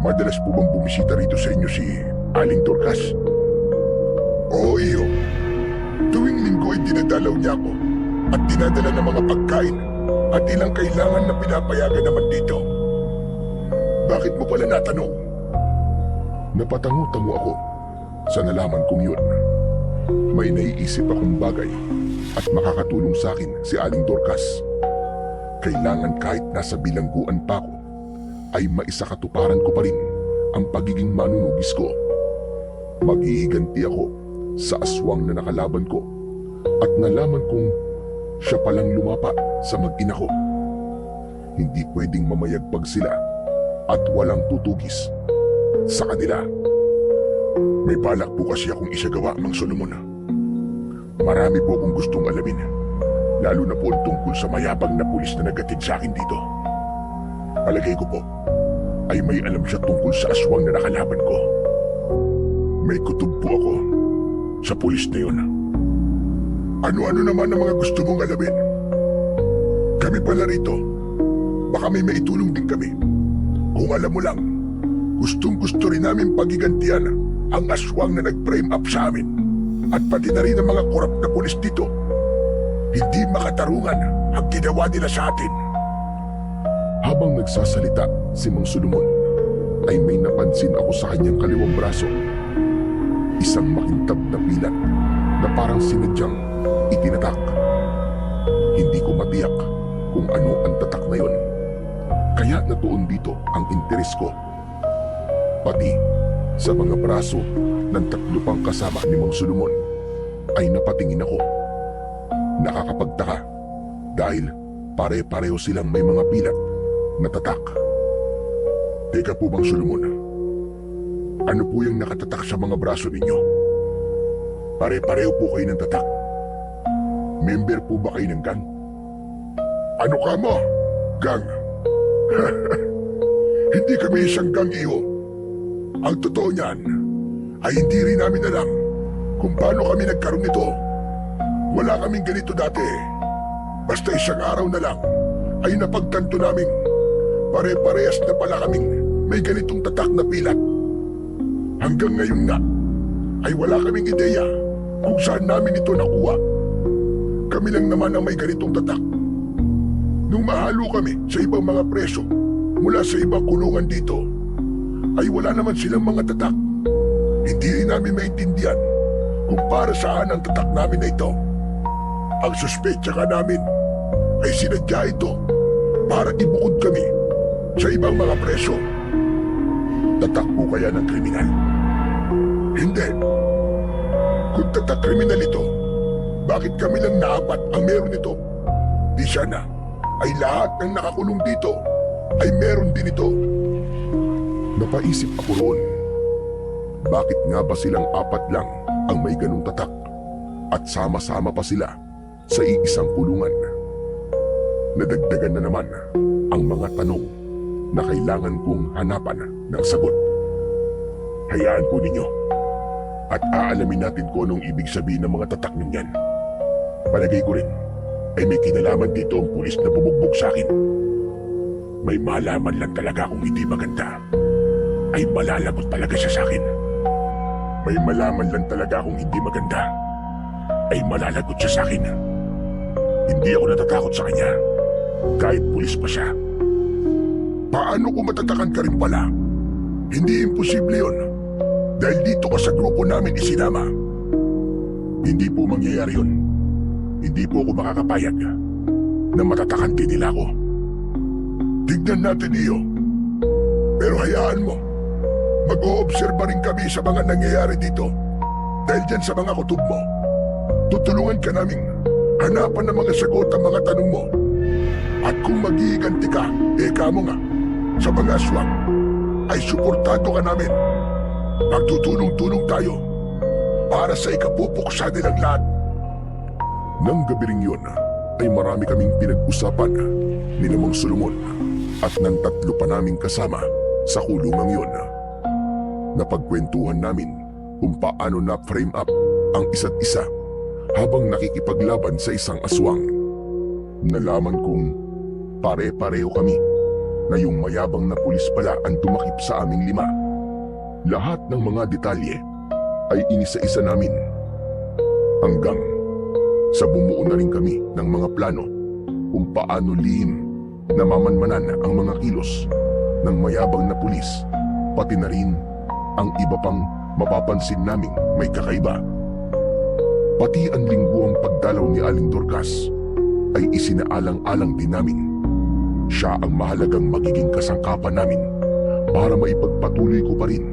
madalas po bang bumisita rito sa inyo si Aling Dorcas? Oo, iyo. Tuwing linggo ay dinadalaw niya ako at dinadala ng mga pagkain at ilang kailangan na pinapayagan naman dito. Bakit mo pala natanong? Napatango-tango ako sa nalaman kong yun. May naiisip akong bagay at makakatulong sa akin si Aling Dorcas. Kailangan kahit nasa bilangguan pa ako ay maisakatuparan ko pa rin ang pagiging manunugis ko. Maghihiganti ako sa aswang na nakalaban ko at nalaman kong siya palang lumapa sa mag-ina ko. Hindi pwedeng mamayagpag sila at walang tutugis sa kanila. May balak po kasi akong isagawa, Mang Solomon. Marami po akong gustong alamin, lalo na po tungkol sa mayabang na pulis na nagatid sa akin dito. Palagay ko po ay may alam siya tungkol sa aswang na nakalaban ko. May kutob po ako sa pulis na yun. Ano-ano naman ang mga gusto mong alamin? Kami pala rito, baka may maitulong din kami. Kung alam mo lang, gustong-gusto rin namin pagigantihan ang aswang na nag-frame up sa amin at pati na rin ang mga korap na pulis dito. Hindi makatarungan ang ginawa nila sa atin. Habang nagsasalita si Mang Solomon, ay may napansin ako sa kanyang kaliwang braso. Isang makintab na pilat na parang sinadyang itinatak. Hindi ko matiyak kung ano ang tatak na yon. Kaya natuon dito ang interes ko. Pati sa mga braso ng tatlo pang kasama ni Mang Solomon ay napatingin ako. Nakakapagtaka dahil pare-pareho silang may mga pilat na tatak. Teka po, Mang Solomon, ano po yung nakatatak sa mga braso ninyo? Pare-pareho po kayo ng tatak. Member po ba kayo ng gang? Ano ka mo? Gang? Hindi kami isang gang, iyo. Ang totoo niyan ay hindi rin namin alam kung paano kami nagkaroon nito. Wala kaming ganito dati. Basta isang araw na lang ay napagtanto naming pare-parehas na pala kaming may ganitong tatak na pilat. Hanggang ngayon nga ay wala kaming ideya kung saan namin ito nakuha. Kami lang naman ang may ganitong tatak. Nung mahalo kami sa ibang mga preso mula sa ibang kulungan dito, ay wala naman silang mga tatak. Hindi rin namin maintindihan kung para saan ang tatak namin na ito. Ang suspetsa ka namin ay sinadya ito para ibukod kami sa ibang mga preso. Tatak po kaya ng kriminal? Hindi. Kung tatak kriminal ito, bakit kami lang naapat ang meron ito? Di sana ay lahat ng nakakulong dito ay meron din ito. Napaisip ako roon. Bakit nga ba silang apat lang ang may ganung tatak at sama-sama pa sila sa iisang kulungan? Nadagdagan na naman ang mga tanong na kailangan kong hanapan ng sagot. Hayaan po ninyo at aalamin natin kung anong ibig sabihin ng mga tatak ninyan. Palagay ko rin ay may kinalaman dito ang pulis na bumugbog sa akin. May malaman lang talaga kung hindi maganda, ay malalagot talaga siya sa akin. May malaman lang talaga kung hindi maganda, ay malalagot siya sa akin. Hindi ako natatakot sa kanya, kahit pulis pa siya. Paano kung matatakan ka rin pala? Hindi imposible yun, dahil dito ka sa grupo namin isinama. Hindi po mangyayari yun. Hindi po ako makakapayag na matatakan din nila ako. Tignan natin iyo. Pero hayaan mo, Mag-oobserba rin kami sa mga nangyayari dito. Dahil dyan sa mga kutob mo, tutulungan ka naming hanapan ng mga sagot ang mga tanong mo. At kung maghihiganti ka, kamo nga, sa mga aswang, ay suportado ka namin. Magtutulong-tulong tayo para sa ikapupuksa nilang lahat. Nang gabi ring yun, ay marami kaming pinag-usapan ni Mang Solomon at ng tatlo pa naming kasama sa kulungang yun. Napagkwentuhan namin kung paano na-frame up ang isa't isa habang nakikipaglaban sa isang aswang. Nalaman kong pare-pareho kami na yung mayabang na pulis pala ang tumakip sa aming lima. Lahat ng mga detalye ay inisa-isa namin hanggang sa bumuo na rin kami ng mga plano kung paano lihim na mamanmanan ang mga kilos ng mayabang na pulis, pati na rin ang iba pang mapapansin naming may kakaiba. Pati ang lingguang pagdalaw ni Aling Dorcas ay isinaalang-alang din namin. Siya ang mahalagang magiging kasangkapan namin para maipagpatuloy ko pa rin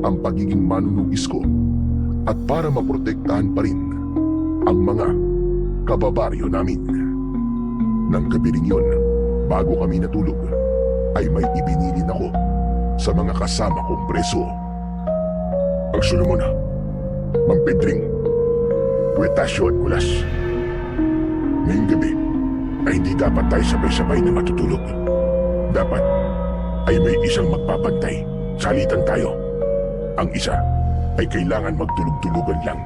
ang pagiging manunugis ko at para maprotektahan pa rin ang mga kababaryo namin. Nang gabi ring yun, bago kami natulog, ay may ibinilin ako sa mga kasama kong preso. Ang Solomon, Mang Pedring, Wetasyo at Kulas. Ngayong gabi ay hindi dapat tayo sabay-sabay na matutulog. Dapat ay may isang magpapantay. Salitan tayo. Ang isa ay kailangan magtulog-tulugan lang,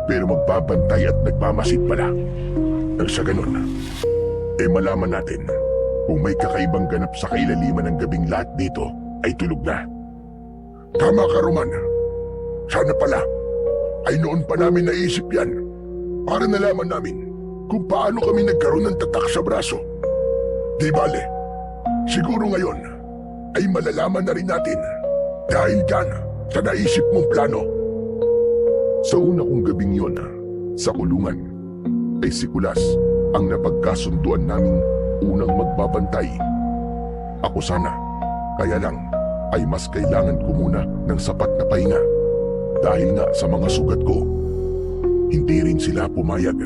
pero magbabantay at nagmamasid pala. Nang sa ganun, malaman natin kung may kakaibang ganap sa kailaliman ng gabing lahat dito ay tulog na. Tama ka, Roman. Sana pala ay noon pa namin naisip yan para nalaman namin kung paano kami nagkaroon ng tatak sa braso. Di bale, siguro ngayon ay malalaman na rin natin dahil dyan sa naisip mong plano. Sa una kong gabing yon, sa kulungan, ay si Kulas ang napagkasunduan naming unang magbabantay. Ako sana, kaya lang ay mas kailangan ko muna ng sapat na pahinga dahil nga sa mga sugat ko. Hindi rin sila pumayag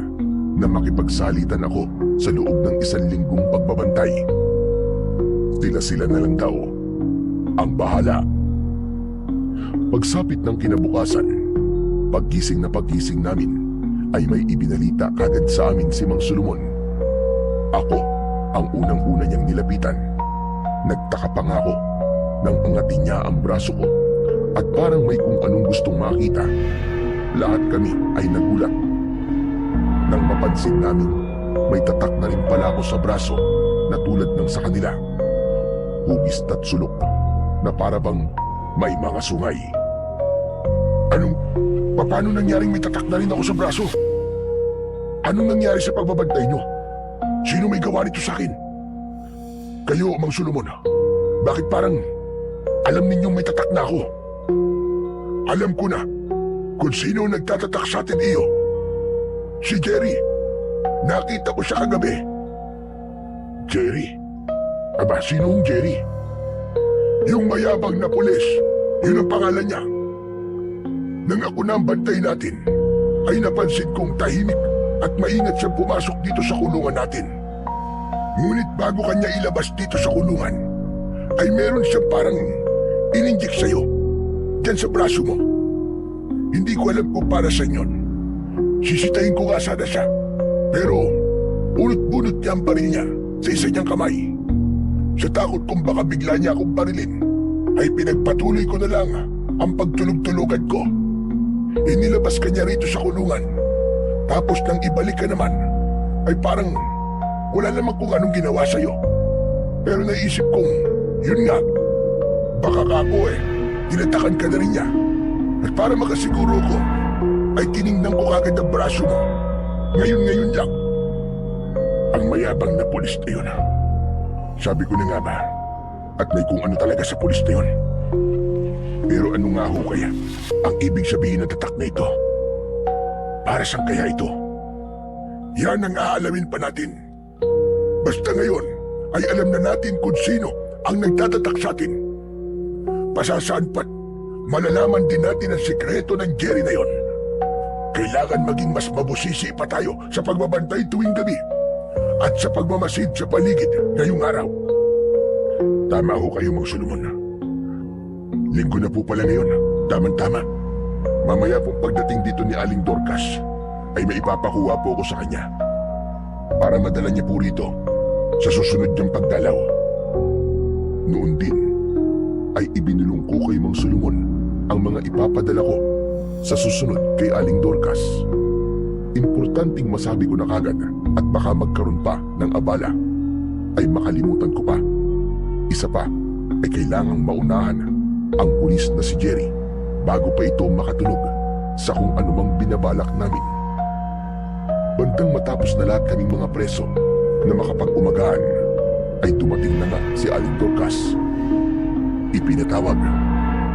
na makipagsalitan ako sa loob ng 1 linggong pagbabantay. Sila na lang daw ang bahala. Pagsapit ng kinabukasan, paggising na paggising namin, ay may ibinalita kagad sa amin si Mang Solomon. Ako ang unang-una niyang nilapitan. Nagtaka pa nga ako nang angatin niya ang braso ko at parang may kung anong gustong makita. Lahat kami ay nagulat nang mapansin namin may tatak na rin pala ako sa braso na tulad ng sa kanila. Hugis at sulok na para bang may mga sungay. Paano nangyaring may tatak na rin ako sa braso? Anong nangyari sa pagbabantay nyo? Sino may gawa nito sa akin? Kayo, Mang Solomon, bakit parang alam ninyong may tatak na ako? Alam ko na kung sino nagtatatak sa atin, iyo. Si Jerry. Nakita ko siya kagabi. Jerry? Aba, sino ang Jerry? Yung mayabang na pulis, yun ang pangalan niya. Nang ako na ang bantay natin, ay napansin kong tahimik at maingat siyang pumasok dito sa kulungan natin. Ngunit bago kanya ilabas dito sa kulungan, ay meron siyang parang ininjek sa'yo, dyan sa braso mo. Hindi ko alam kung para sa inyon. Sisitahin ko nga sana siya, pero bunot-bunot niya ang baril niya sa isa niyang kamay. Sa takot kung baka bigla niya akong barilin, ay pinagpatuloy ko na lang ang pagtulog-tulugan ko. Inilabas ka niya rito sa kulungan. Tapos nang ibalik ka naman, ay parang wala naman kung anong ginawa sa'yo. Pero naisip kong, yun nga, baka kako tinatakan ka na rin niya. At para makasiguro ko, ay tiningnan ko kagad ang braso mo. Ngayon lang. Ang mayabang na pulis na yun. Sabi ko na nga ba, at may kung ano talaga sa pulis na yun. Pero ano nga ho kaya ang ibig sabihin ng tatak na ito? Para saan kaya ito? Yan ang aalamin pa natin. Basta ngayon ay alam na natin kung sino ang nagtatatak sa atin. Pasasaan pa't malalaman din natin ang sikreto ng Jerry na yon. Kailangan maging mas mabusisi pa tayo sa pagbabantay tuwing gabi at sa pagmamasid sa paligid ngayong araw. Tama ho kayo, Mang Solomon. Linggo na po pala ngayon. Tamang-tama. Mamaya pong pagdating dito ni Aling Dorcas ay may ipapakuha po ko sa kanya para madala niya po rito sa susunod niyang pagdalaw. Noon din ay ibinulong ko kay Mang Solomon ang mga ipapadala ko sa susunod kay Aling Dorcas. Importanteng masabi ko na kagad at baka magkaroon pa ng abala ay makalimutan ko pa. Isa pa ay kailangang maunahan ang pulis na si Jerry bago pa ito makatulog sa kung anumang binabalak namin. Bandang matapos na lahat kaming mga preso na makapag-umagaan ay dumating na nga si Aling Dorcas. Ipinatawag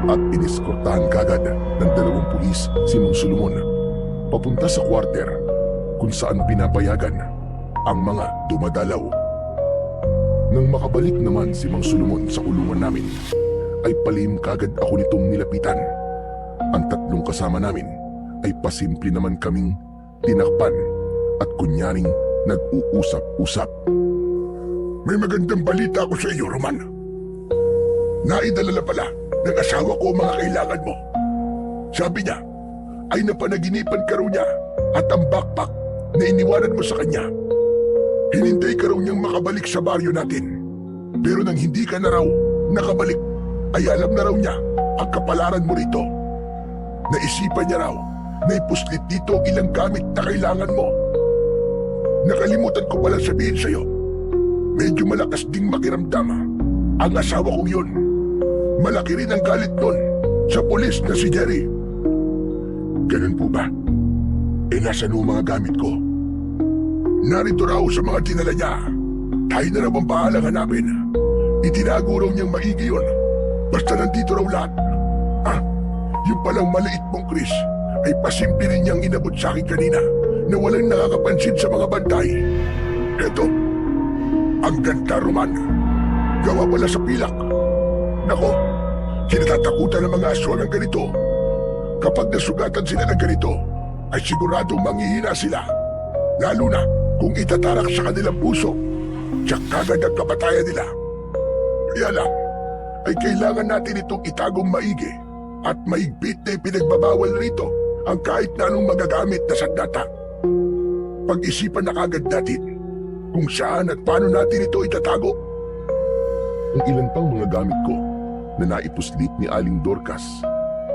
at iniskortahan kagad ng 2 pulis si Mang Solomon papunta sa quarter kung saan pinapayagan ang mga dumadalaw. Nang makabalik naman si Mang Solomon sa kulungan namin, ay palihim kagad ako nitong nilapitan. Ang 3 kasama namin ay pasimple naman kaming tinakpan at kunyaring nag-uusap-usap. May magandang balita ako sa iyo, Roman. Naidala na pala ng asawa ko mga kailangan mo. Sabi niya ay napanaginipan ka raw niya at ang backpack na iniwanan mo sa kanya. Hinintay ka raw niyang makabalik sa baryo natin. Pero nang hindi ka na raw nakabalik, ay alam na raw niya ang kapalaran mo rito. Naisipan niya raw na ipuslit dito ang ilang gamit na kailangan mo. Nakalimutan ko pala sabihin sa'yo, medyo malakas ding makiramdam ang asawa kong yun. Malaki rin ang galit nun sa pulis na si Jerry. Ganun po ba? E nasan ang mga gamit ko? Narito raw sa mga dinala niya. Tayo na raw ang bahalang hanapin. Itinago raw niyang maigi yun. Basta nandito raw lahat. Yung palang maliit mong Chris ay pasimple rin niyang inabot sa akin kanina na walang nakakapansin sa mga bantay. Eto, ang ganda, Roman. Gawa pala sa pilak. Nako, kinatatakutan ng mga aswang ang ganito. Kapag nasugatan sila ng ganito, ay siguradong manghihina sila. Lalo na kung itatarak sa kanilang puso, tiyak kagad ang kapatayan nila. Kaya lang, ay kailangan natin itong itagong maigi at maigpit na ipinagbabawal rito ang kahit na anong magagamit na sandata. Pag-isipan na kagad natin kung saan at paano natin ito itatago. Ang ilan pang mga gamit ko na naipuslit ni Aling Dorcas,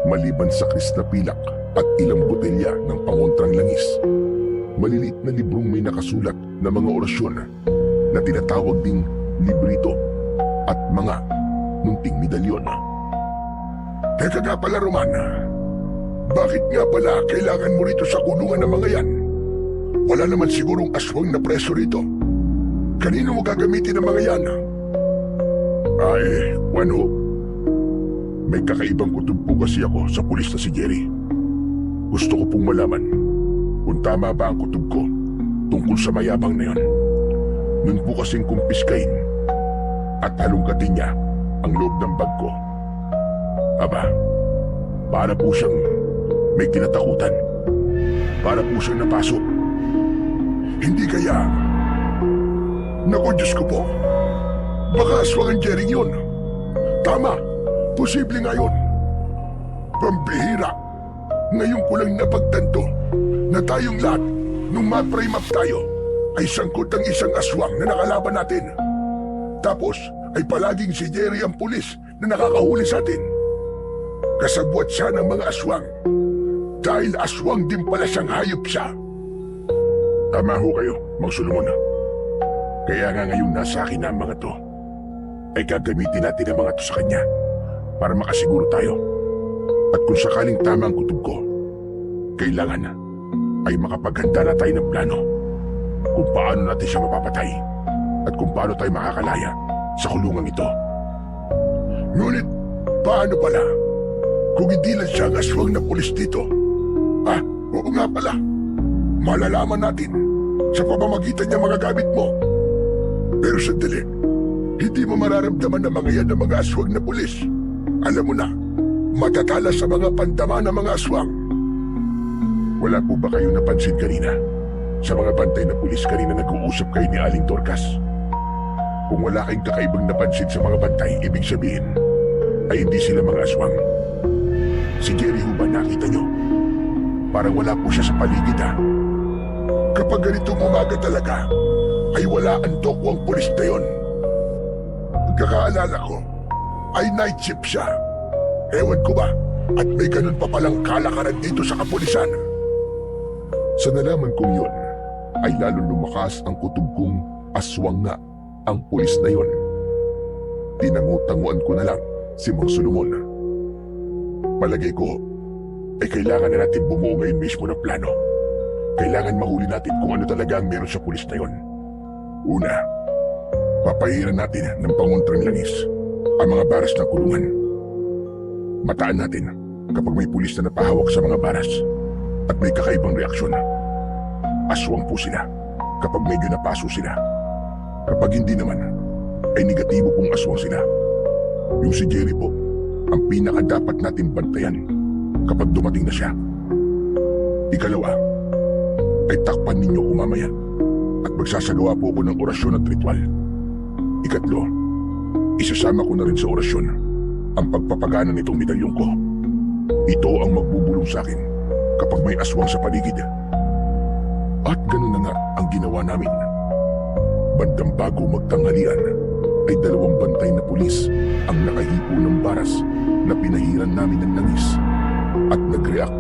maliban sa kris na pilak at ilang botelya ng pangontrang langis, maliliit na librong may nakasulat na mga orasyon na tinatawag ding librito at mga munting medalyon. Teka nga pala, Roman, bakit nga pala kailangan mo rito sa kulungan ng mga yan? Wala naman sigurong aswang na preso rito. Kanino mo gagamitin ang mga yan? Ay, Juanjo, may kakaibang kutob po kasi ako sa pulis na si Jerry. Gusto ko pong malaman kung tama ba ang kutob ko tungkol sa mayabang na yon. Nun po kasing kumpiskain at halungkatin niya ang loob ng bag ko. Aba, para po siyang may kinatakutan. Para po siyang napasok. Hindi kaya... Naku, Diyos ko po. Baka aswang ang Jerry yun. Tama, posible nga yun. Pambihira. Ngayon ko lang napagtanto na tayong lahat, nung ma-frame up tayo, ay sangkot ang isang aswang na nakalaban natin. Tapos ay palaging si Jerry ang pulis na nakakahuli sa atin. Kasabwat siya ng mga aswang dahil aswang din pala siyang hayop siya. Tama ho kayo, Mang Solomon. Kaya nga ngayon nasa akin na ang mga to, ay gagamitin natin ang mga to sa kanya para makasiguro tayo. At kung sakaling tama ang kutob ko, kailangan na ay makapaghanda na tayo ng plano kung paano natin siya mapapatay at kung paano tayo makakalaya sa kulungang ito. Ngunit, paano pala kung hindi lang siya ang aswang na pulis dito? Oo nga pala. Malalaman natin sa pamamagitan niya mga gamit mo. Pero sandali, hindi mo mararamdaman na mga yan ng mga aswang na pulis. Alam mo na, matatala sa mga pandama ng mga aswang. Wala po ba kayo napansin kanina? Sa mga bantay na pulis kanina nag-uusap kayo ni Aling Dorcas. Kung wala kayong kakaibang napansin sa mga bantay, ibig sabihin ay hindi sila mga aswang. Si Jerry ho ba nakita nyo? Parang wala po siya sa paligid ha. Kapag ganitong umaga talaga, ay wala ang dokwang pulis na yun. Pagkakaalala ko, ay night shift siya. Ewan ko ba, at may ganun pa palang kalakaran dito sa kapulisan. Sa nalaman kong yun, ay lalong lumakas ang kutob kong aswang nga ang pulis na yun. Tinangutanguan ko na lang si Mang Solomon. Palagay ko, ay kailangan na natin bumuo ngayon mismo ng plano. Kailangan mahuli natin kung ano talaga ang meron sa pulis na yun. Una, papahiran natin ng pangontrang langis ang mga baras ng kulungan. Mataan natin kapag may pulis na napahawak sa mga baras at may kakaibang reaksyon. Aswang po sila kapag medyo napaso sila. Kapag hindi naman, ay negatibo pong aswang sila. Yung si Jerry po, ang pinaka-dapat natin bantayan kapag dumating na siya. Ikalawa, ay takpan ninyo kumamaya at magsasagawa po ako ng orasyon at ritual. Ikatlo, isasama ko na rin sa orasyon ang pagpapagana nitong medalyong ko. Ito ang magbubulong sa akin kapag may aswang sa paligid. At ganun na nga ang ginawa namin. Bandang bago magtanghalian ay 2 bantay na pulis ang nakahipo ng baras na pinahiran namin ng langis at nag-react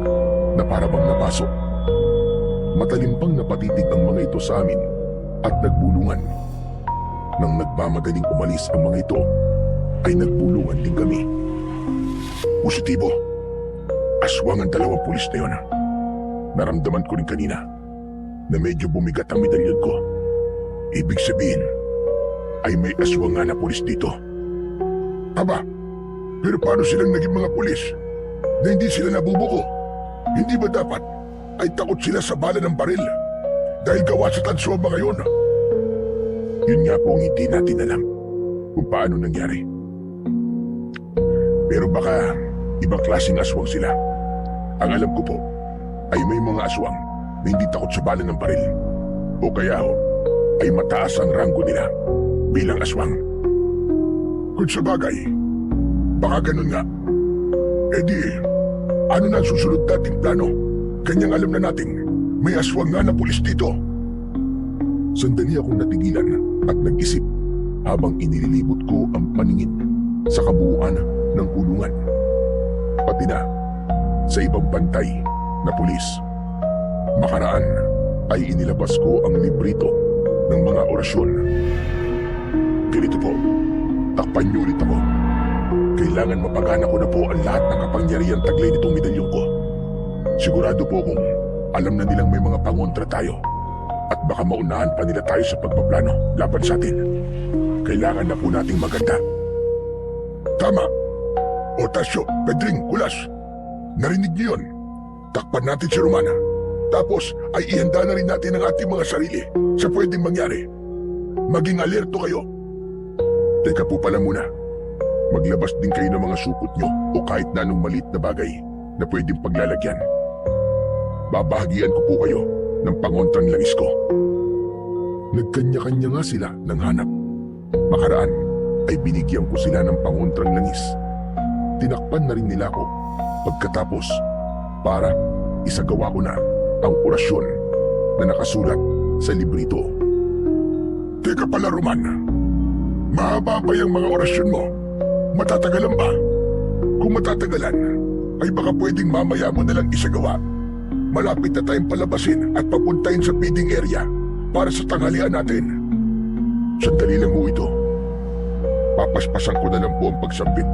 na para bang napasok. Matalim pang napatitig ang mga ito sa amin at nagbulungan. Nang nagmamadaling umalis ang mga ito, ay nagbulungan din kami. Positibo, aswang ang 2 pulis na yun. Naramdaman ko rin kanina na medyo bumigat ang medalyon ko. Ibig sabihin, ay may aswang nga na pulis dito. Aba, pero paano silang naging mga pulis na hindi sila nabubuko? Hindi ba dapat ay takot sila sa bala ng baril dahil gawa sa tanso ba ngayon? Yun nga po ang hindi natin alam kung paano nangyari. Pero baka ibang klaseng aswang sila. Ang alam ko po ay may mga aswang na hindi takot sa bala ng baril o kaya ay mataas ang ranggo nila bilang aswang. Kung sa bagay, baka ganun nga. E di, ano na ang susunod nating plano? Kanyang alam na natin, may aswang nga na pulis dito. Sandali akong natigilan at nag-isip habang inililibot ko ang paningin sa kabuuan ng kulungan. Pati na sa ibang bantay na pulis. Makaraan ay inilabas ko ang librito ng mga orasyon. Ganito po, takpan niyo ulit ako. Kailangan mapagana ko na po ang lahat ng kapangyarihan taglay nitong medalyong ko. Sigurado po kung alam na nilang may mga pangontra tayo at baka maunahan pa nila tayo sa pagpaplano laban sa atin. Kailangan na po nating maganda. Tama! Otasyo, Pedring, Kulas, narinig niyo yun? Takpan natin si Romana. Tapos ay ihanda na rin natin ang ating mga sarili sa pwedeng mangyari. Maging alerto kayo. Teka po pala muna. Maglabas din kayo ng mga supot nyo o kahit na anong maliit na bagay na pwedeng paglalagyan. Babahagian ko po kayo ng pangontrang langis ko. Nagkanya-kanya nga sila ng hanap. Makaraan ay binigyan ko sila ng pangontrang langis. Tinakpan na rin nila ako pagkatapos para isagawa ko na ang orasyon na nakasulat sa librito. Teka pala, Roman. Mahaba pa yung mga orasyon mo. Matatagalan ba? Kung matatagalan, ay baka pwedeng mamaya mo nalang isagawa. Malapit na tayong palabasin at papuntahin sa feeding area para sa tanghalian natin. Sandali lang mo ito. Papaspasan ko na lang po ang pagsambit.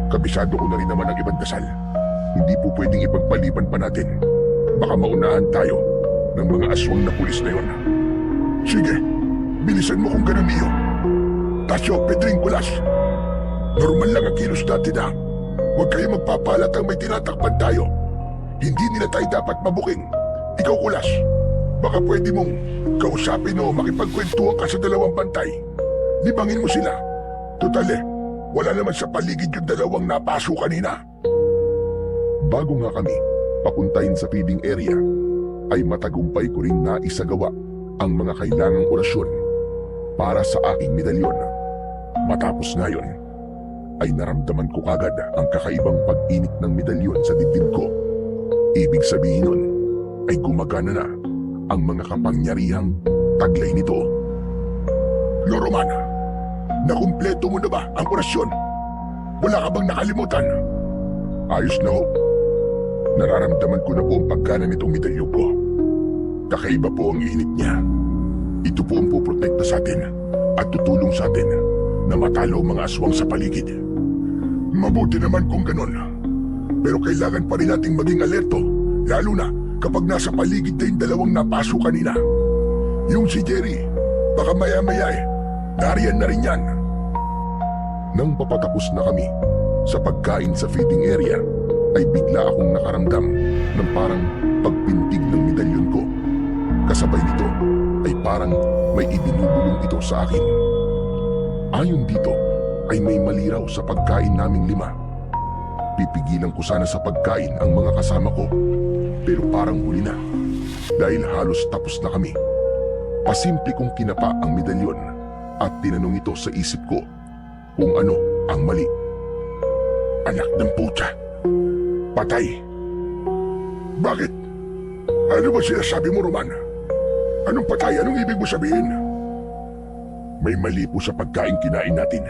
Kabisado ko na rin naman ang ibang dasal. Hindi po pwedeng ipagpaliban pa natin. Baka maunahan tayo ng mga aswang na pulis na yon. Sige, bilisan mo kung ganun iyo. Tasyo, Pedring, Kulas. Normal lang ang kilos natin ha. Huwag kayo magpapalatang may tinatakpan tayo. Hindi nila tayo dapat mabuking. Ikaw, Kulas, baka pwede mong kausapin o makipagkwentuhan ka sa 2 bantay. Libangin mo sila. Total wala naman sa paligid yung 2 napaso kanina. Bago nga kami papuntahin sa feeding area, ay matagumpay ko rin naisagawa ang mga kailangang orasyon para sa aking medalyon. Matapos ngayon, ay naramdaman ko kagad ang kakaibang pag-init ng medalyon sa dibdib ko. Ibig sabihin nun ay gumagana na ang mga kapangyarihang taglay nito. Loroman, nakumpleto mo na ba ang orasyon? Wala ka bang nakalimutan? Ayos na ho. Nararamdaman ko na po ang paggana nitong medalyon ko. Kakaiba po ang init niya. Ito po ang puprotekta sa atin at tutulong sa atin na matalo ang mga aswang sa paligid. Mabuti naman kung ganon. Pero kailangan pa rin nating maging alerto, lalo na kapag nasa paligid na yung dalawang napasok kanina. Yung si Jerry, baka maya-maya nariyan na rin yan. Nang papatapos na kami sa pagkain sa feeding area, ay bigla akong nakaramdam ng parang pagpintig ng medalyon ko. Kasabay nito ay parang may ibinubulong ito sa akin. Ayon dito ay may mali raw sa pagkain naming 5. Pipigilan ko sana sa pagkain ang mga kasama ko, pero parang huli na dahil halos tapos na kami. Pasimple kong kinapa ang medalyon at tinanong ito sa isip ko kung ano ang mali. Anak ng puta, patay. Bakit? Ano ba sinasabi mo, Roman? Anong patay? Anong ibig mo sabihin? May mali po sa pagkain kinain natin.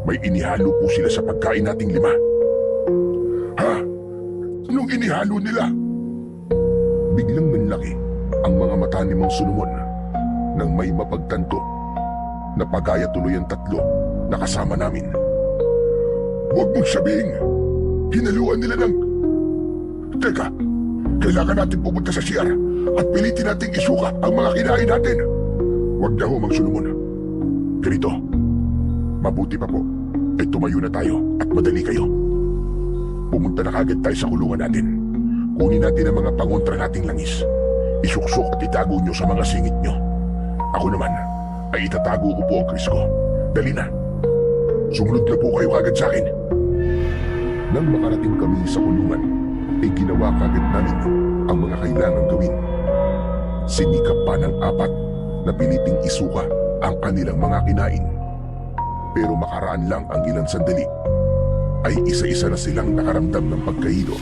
May inihalo po sila sa pagkain nating 5. Ha? Anong inihalo nila? Biglang nanlaki ang mga mata ni Mang Solomon nang may mapagtanto na pagaya tuloy ang 3 na kasama namin. Huwag mong sabihin, hinaluan nila ng... Teka, kailangan natin pupunta sa CR at pilitin nating isuka ang mga kinain natin. Huwag na ho, Mang Solomon. Ganito, mabuti pa po ay tumayo na tayo at madali kayo. Pumunta na kagad tayo sa kulungan natin. Kunin natin ang mga pangontra nating langis. Isuksok at itago nyo sa mga singit nyo. Ako naman ay itatago ko po ang kris ko. Dali na. Sumunod na po kayo kagad sa akin. Nang makarating kami sa kulungan, ay ginawa kagad namin ang mga kailangang gawin. Sinikap pa ng 4 na piliting isuka ang kanilang mga kinain. Pero makaraan lang ang ilang sandali, ay isa-isa na silang nakaramdam ng pagkahilo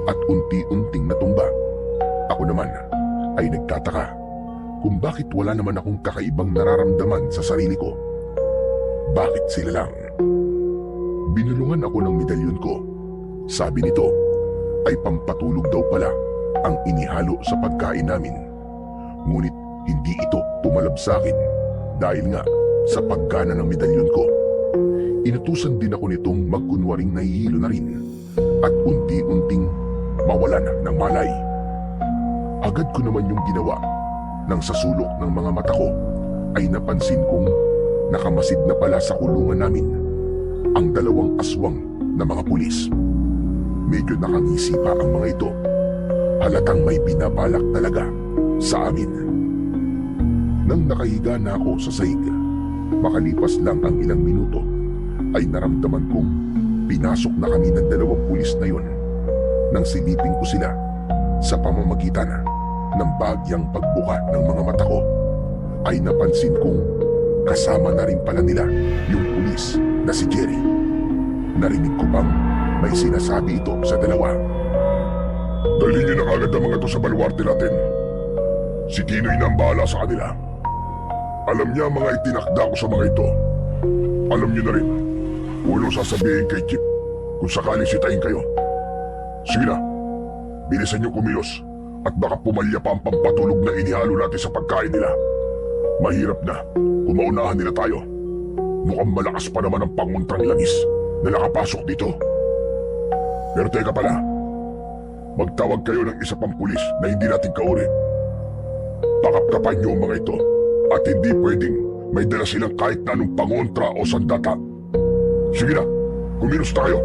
at unti-unting natumba. Ako naman ay nagtataka kung bakit wala naman akong kakaibang nararamdaman sa sarili ko. Bakit sila lang? Binulungan ako ng medalyon ko. Sabi nito ay pampatulog daw pala ang inihalo sa pagkain namin. Ngunit hindi ito tumalab sa akin dahil nga sa paggana ng medalyon ko. Inutusan din ako nitong magkunwaring nahihilo na rin at unti-unting mawalan ng malay. Agad ko naman yung ginawa nang sa sulok ng mga mata ko ay napansin kong nakamasid na pala sa kulungan namin ang 2 aswang na mga pulis. Medyo nakangisi pa ang mga ito. Halatang may binabalak talaga sa amin. Nang nakahiga na ako sa sahig, makalipas lang ang ilang minuto, ay naramdaman kong pinasok na kami ng 2 pulis na yun. Nang silipin ko sila sa pamamagitan ng bagyang pagbuka ng mga mata ko, ay napansin kong kasama na rin pala nila yung pulis na si Jerry. Narinig ko bang may sinasabi ito sa 2. Dalhin niyo na kagad ang mga ito sa baluarte natin. Si Tinoy na ang bahala sa kanila. Alam niya ang mga itinakda ko sa mga ito. Alam niyo na rin kung anong sasabihin kay Chip kung sakaling sitahin kayo. Sige na, bilisan niyo kumilos at baka pumalya pa ang pampatulog na inihalo natin sa pagkain nila. Mahirap na kung maunahan nila tayo. Mukhang malakas pa naman ang pangontrang langis na nakapasok dito. Pero teka pala, magtawag kayo ng isa pang pulis na hindi natin kauri. Pakapkapan niyo ang mga ito at hindi pwedeng may dala silang kahit na anong pangontra o sandata. Sige na, kumilos tayo.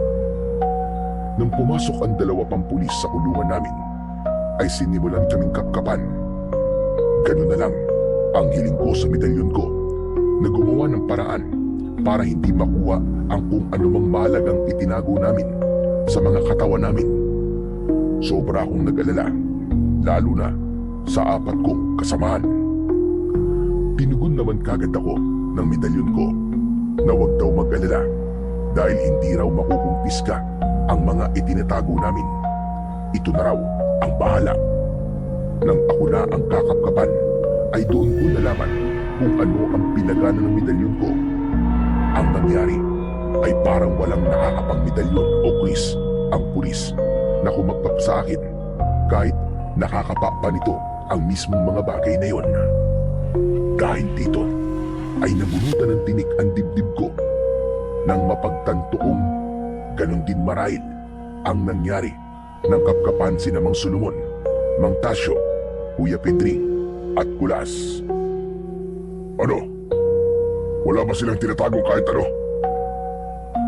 Nang pumasok ang 2 pang pulis sa kulungan namin, ay sinimulan kaming kapkapan. Ganun na lang ang hiling ko sa medalyon ko na gumawa ng paraan para hindi makuha ang kung anumang mahalagang itinago namin sa mga katawan namin. Sobra akong nag-alala, lalo na sa 4 kong kasamahan. Tinugon naman kagad ako ng medalyon ko na huwag daw mag-alala dahil hindi raw makukumpiska ang mga itinatago namin. Ito na raw ang bahala. Nang ako na ang kakapkapan, ay doon ko nalaman kung ano ang pinagana ng medalyon ko. Ang nangyari ay parang walang nakakapang medalyon o quiz ang pulis na kumagpap sa akin kahit nakakapa pa nito ang mismong mga bagay na yon. Dahil dito ay nabunutan ng tinik ang dibdib ko nang mapagtanto kong ganun din marahil ang nangyari ng kapkapan si Mang Solomon, Mang Tasyo, Kuya Pedring at Kulas. Ano? Wala ba silang tinatagong kahit ano?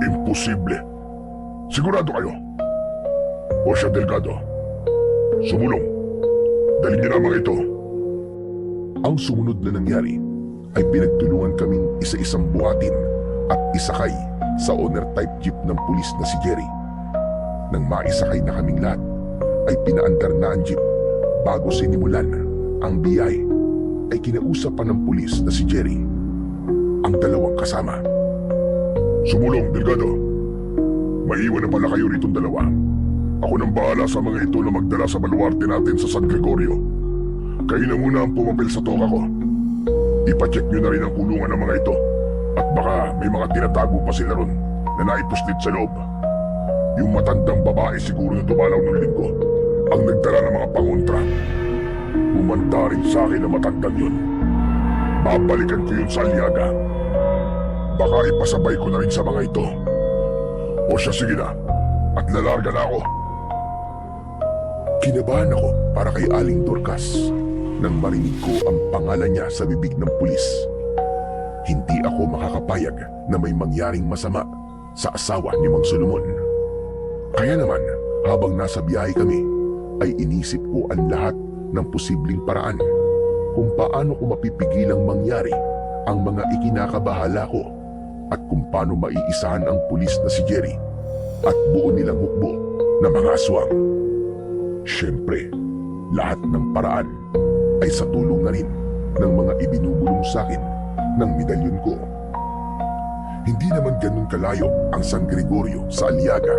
Imposible. Sigurado kayo? Osha Delgado, sumulong. Dalhin niyo na mga ito. Ang sumunod na nangyari ay pinagtulungan kaming isa-isang buhatin at isakay sa owner type jeep ng pulis na si Jerry. Nang maisakay na kaming lahat, ay pinaandar na ang jeep. Bago sinimulan ang biyahe, ay kinausap pa ng pulis na si Jerry ang dalawang kasama. Sumulong, Delgado. Maiwan na pala kayo ritong dalawa. Ako nang bahala sa mga ito na magdala sa baluarte natin sa San Gregorio. Kayo na muna ang pumapil sa toka ko. Ipacheck nyo na rin ang kulungan ng mga ito. At baka may mga tinatago pa sila ron na naipuslit sa loob. Yung matandang babae siguro na dumalaw ng linggo ang nagdala ng mga pangontra. Umanda rin sa akin na matandang yun. Babalikan ko yun sa Aliaga. Baka ipasabay ko na rin sa mga ito. O siya, sige na. At lalarga na ako. Kinabahan ako para kay Aling Dorcas nang marinig ko ang pangalan niya sa bibig ng pulis. Hindi ako makakapayag na may mangyaring masama sa asawa ni Mang Solomon. Kaya naman, habang nasa biyahe kami, ay inisip ko ang lahat ng posibleng paraan kung paano ko mapipigilang mangyari ang mga ikinakabahala ko at kung paano maiisahan ang pulis na si Jerry at buo nilang hukbo na mga aswang. Siyempre, lahat ng paraan ay sa tulong na rin ng mga ibinubulong sa akin ng medalyon ko. Hindi naman ganun kalayo ang San Gregorio sa Aliaga,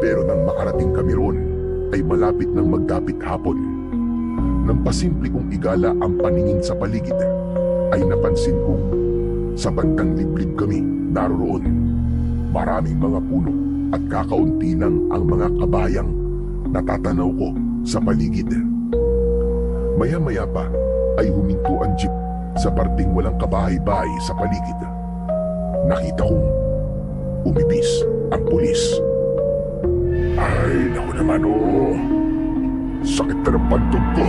pero nang makarating kami roon ay malapit ng magdapit hapon. Nang pasimple kong igala ang paningin sa paligid, ay napansin kong sa bandang liblib kami naroroon. Maraming mga puno at kakaunti lang ang mga kabayang natatanaw ko sa paligid. Maya-maya pa ay huminto ang jeep sa parting walang kabahay-bahay sa paligid. Nakita kong umibis ang pulis. Ay, naku naman sakit na ng pantog ko.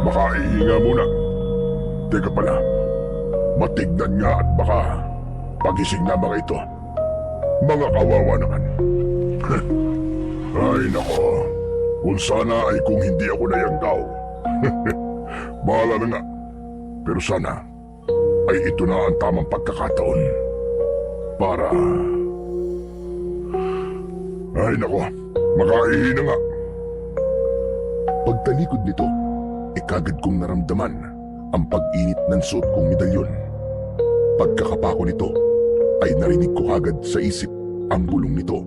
Makaihinga muna. Teka pala, matignan nga at baka pagising na mga ito. Mga kawawa naman. Ay nako, kung sana ay kung hindi ako nayanggaw. Bahala na nga. Pero sana ay ito na ang tamang pagkakataon para... Ay nako, makaihi na nga. Pagtalikod nito, kagad kong naramdaman ang pag-init ng suot kong medalyon. Pagkakapa ko nito, ay narinig ko kagad sa isip ang bulong nito.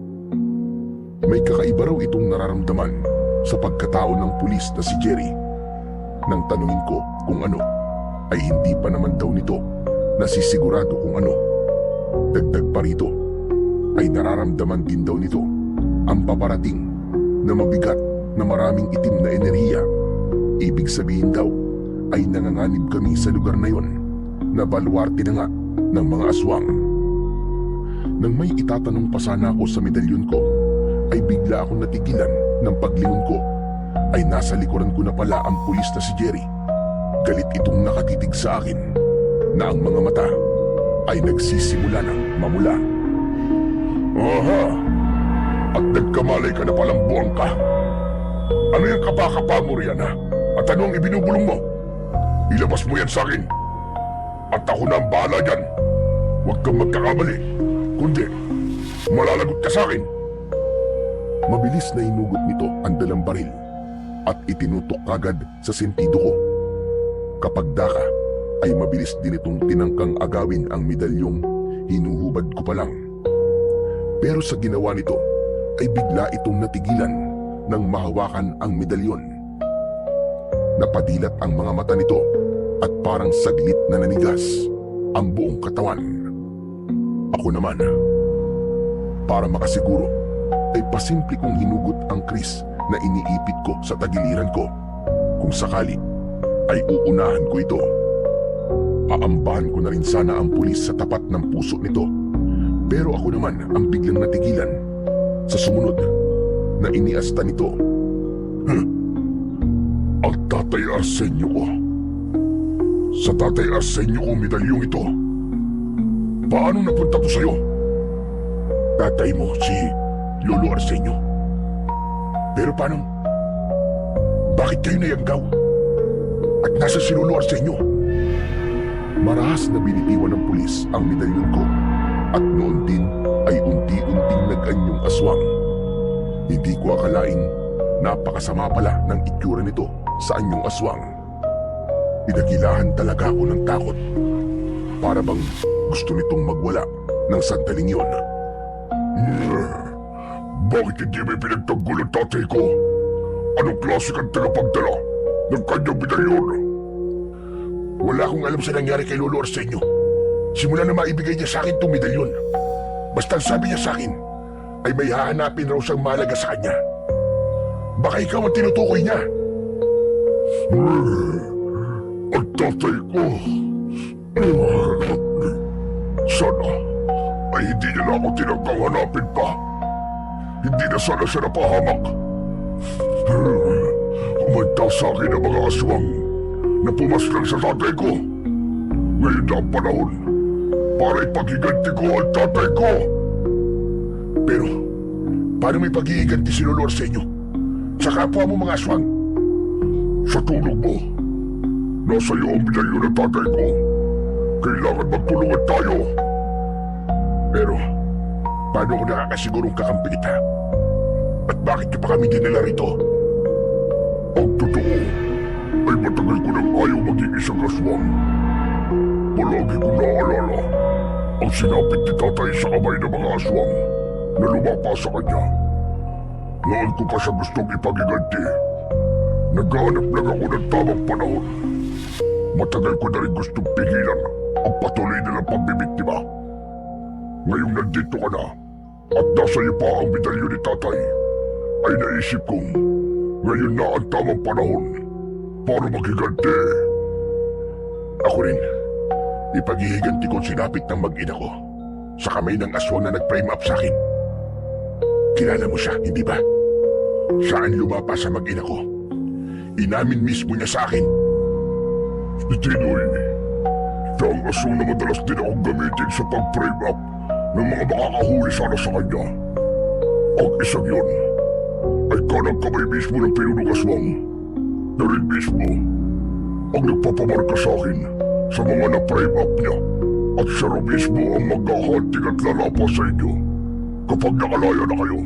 May kakaiba raw itong nararamdaman sa pagkatao ng pulis na si Jerry. Nang tanungin ko kung ano, ay hindi pa naman daw nito nasisigurado kung ano. Dagdag pa rito, ay nararamdaman din daw nito ang paparating na mabigat na maraming itim na enerhiya. Ibig sabihin daw ay nanganganib kami sa lugar na yon na baluarte na nga ng mga aswang. Nang may itatanong pa sana ako sa medalyon ko, ay bigla akong natigilan ng paglingon ko. Ay nasa likuran ko na pala ang pulis na si Jerry. Galit itong nakatitig sa akin na ang mga mata ay nagsisimula ng mamula. Aha! At nagkamalay ka na palang buwang ka. Ano yung kapakapa mo riyan ha? At ano ang ibinubulong mo? Ilabas mo yan sa akin. At ako na ang bahala dyan. Huwag kang magkakamali. Kundi, malalagot ka sa akin. Mabilis na inugot nito ang dalang baril at itinutok agad sa sentido ko. Kapag daka, ay mabilis din itong tinangkang agawin ang medalyong hinuhubad ko pa lang. Pero sa ginawa nito, ay bigla itong natigilan nang mahawakan ang medalyon. Napadilat ang mga mata nito at parang saglit na nanigas ang buong katawan. Ako naman, para makasiguro, ay pasimple kong hinugot ang kris na iniipit ko sa tagiliran ko. Kung sakali, ay uunahan ko ito. Aambahan ko na rin sana ang pulis sa tapat ng puso nito. Pero ako naman ang biglang natigilan. Sa sumunod, na iniasta nito. Ang Tatay Arsenio ko. Sa Tatay Arsenio ko medalyong ito. Paano napunta to sa'yo? Tatay mo, si Lolo Arsenio. Pero paano? Bakit kayo nayanggaw? At nasa si Lolo Arsenio? Marahas na binitiwan ng pulis ang medalyon ko. At noon din ay unti-unting nag-anyong aswang. Hindi ko akalaing napakasama pala ng itsura nito sa anyong aswang. Pinagilahan talaga ako ng takot. Para bang gusto nitong magwala ng sandaling yon. Bakit hindi may pinagtanggol ang tatay ko? Anong klase kang tagapagdala ng kanyang medalyon? Wala akong alam sa nangyari kay Lolo Arsenio. Simula na maibigay niya sa akin itong medalyon. Basta sabi niya sa akin, ay may hahanapin raw siyang mahalaga sa kanya. Baka ikaw ang tinutukoy niya. Ang tatay ko. Sana ay hindi niya na ako tinangkang hanapin pa. Hindi na sana siya napahamak. Umanta sa akin ang mga aswang na pumaslang sa tatay ko. Ngayon na ang panahon para ipaghiganti ko ang tatay ko. Pero, paano may paghihiganti si Lolo Arsenio sa kapwa mo mga aswang? Sa tulog mo, nasa iyo ang medalyon ng tatay ko. Kailangan magtulungan tayo. Pero, paano ko nakakasigurong kakampi kita? At bakit niyo pa kami dinala rito? Ang totoo ay matagal ko nang ayaw maging isang aswang. Palagi kong naaalala ang sinapit ni tatay sa kamay ng mga aswang na lumapa sa kanya. Noon ko pa siya gustong ipaghiganti. Naghahanap lang ako ng tamang panahon. Matagal ko na rin gustong pigilan ang patuloy nilang pagbibiktima. Ngayong nandito ka na at nasa iyo pa ang medalyon ni tatay, ay naisip kong ngayon na ang tamang panahon para maghiganti. Ako rin, ipaghihiganti ko sinapit ng mag-ina ko sa kamay ng aswang na nag-frame up sa akin. Kilala mo siya, hindi ba? Saan lumapa sa mag-ina ko? Inamin mismo niya sa akin. Si Tinoy, siya ang aswang na madalas din akong gamitin sa pag-frame up ng mga makakahuli sana sa kanya. Ang isang yun ay kanang kamay mismo ng pinunong aswang na rin mismo ang nagpapamarka sa akin sa mga na-frame up niya, at siya rin mismo ang maghahanting at lalapas sa inyo kapag nakalaya na kayo.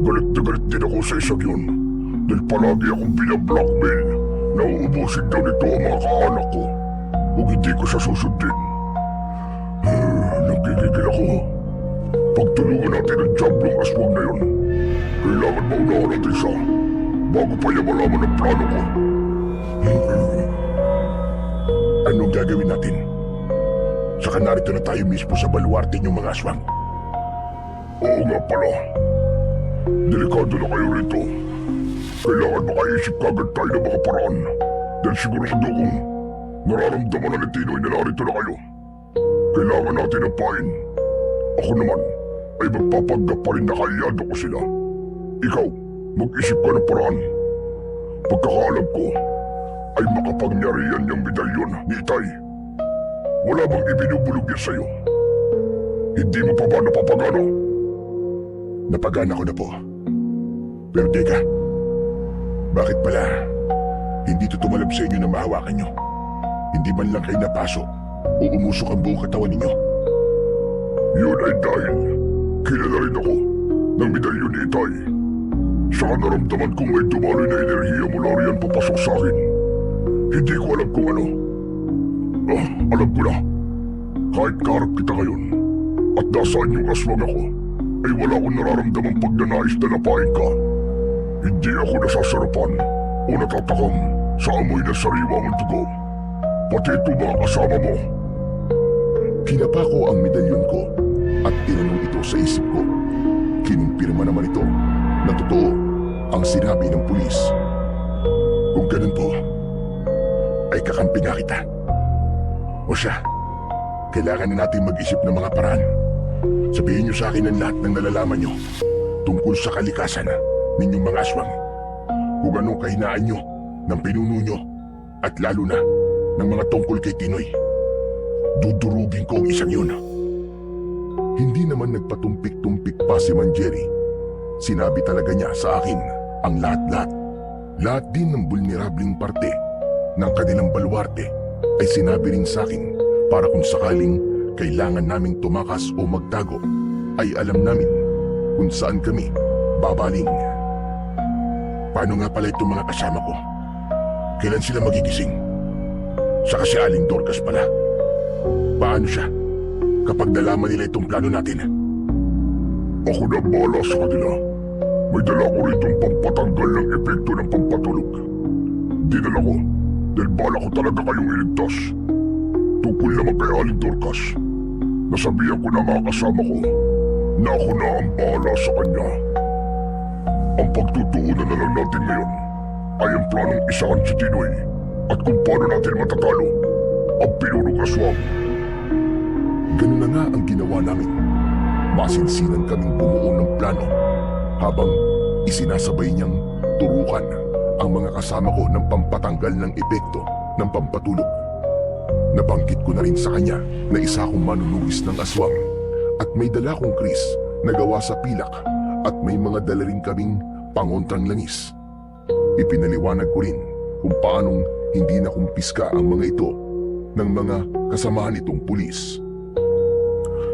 Galit na galit din ako sa isang yun dahil palagi akong binablockmail na uubusin daw nito ang mga kaanak ko kung hindi ko siya susundin. Nagigigil ako. Pagtulungan natin ang jablong aswang na yun, kailangan maunahan natin siya bago pa niya malaman ang plano ko. Anong gagawin natin? Saka narito na tayo mismo sa baluarte niyong mga aswang. Oo nga pala. Delikado na kayo rito. Kailangan makaisip kagad tayo ng mga paraan dahil sigurado kong nararamdaman na ni Tinoy na narito na kayo. Kailangan natin ng pain. Ako naman ay magpapanggap pa rin na kaiyado ko sila. Ikaw, mag-isip ka ng paraan. Pagkakaalam ko ay makapangyarihan niyang medalyon ni Itay. Wala bang ibinubulog niya sa'yo? Hindi mo pa ba napapagana? Napagana ko na po. Pero teka, bakit pala hindi ito tumalab sa inyo na mahawakan nyo? Hindi man lang kayo napasok o umusok ang buong katawan ninyo? Yun ay dahil kilala rin ako ng medalyon ni Itay. Saka naramdaman kong may dumaloy na enerhiya mula riyan papasok sa akin. Hindi ko alam kung ano. Alam ko na. Kahit kaharap kita ngayon at nasaan yung aswang ako, ay wala akong nararamdamang pagnanais na lapain ka. Hindi ako nasasarapan o natatakam sa amoy na sariwa mong dugo. Pati ito mga kasama mo. Kinapa ko ang medalyon ko at tinanong ito sa isip ko. Kinumpirma naman ito na totoo ang sinabi ng pulis. Kung ganun po, ay kakampi nga kita. O siya, kailangan na natin mag-isip ng mga paraan. Sabihin niyo sa akin ang lahat ng nalalaman niyo tungkol sa kalikasan ninyong mga aswang. Kung anong kahinaan niyo ng pinuno niyo at lalo na ng mga tungkol kay Tinoy. Dudurugin ko ang isang yun. Hindi naman nagpatumpik-tumpik pa si Man Jerry. Sinabi talaga niya sa akin ang lahat-lahat. Lahat din ng vulnerabling parte ng kanilang baluarte ay sinabi rin sa akin para kung sakaling kailangan naming tumakas o magtago ay alam namin kung saan kami babaling. Paano nga pala itong mga kasama ko? Kailan sila magigising? Saka si Aling Dorcas pala. Paano siya kapag nalaman nila itong plano natin? Ako na bahala sa kanila. May dala ko rito ang pampatanggal ng epekto ng pampatulog. Dinala ko dahil bala ko talaga kayong iligtas. Tungkol naman kay Aling Dorcas, nasabihan ko na mga kasama ko na ako na ang bahala sa kanya. Ang pagtutuunan na lang natin ngayon ay ang planong isahan si Tinoy at kung paano natin matatalo ang pinunong aswang. Ganun na nga ang ginawa namin. Masinsinan kaming bumuo ng plano habang isinasabay niyang turukan ang mga kasama ko ng pampatanggal ng epekto ng pampatulog. Nabanggit ko na rin sa kanya na isa akong manunugis ng aswang at may dala kong kris na gawa sa pilak at may mga dala rin kaming pangontrang langis. Ipinaliwanag ko rin kung paanong hindi na kumpiska ang mga ito ng mga kasamahan nitong pulis.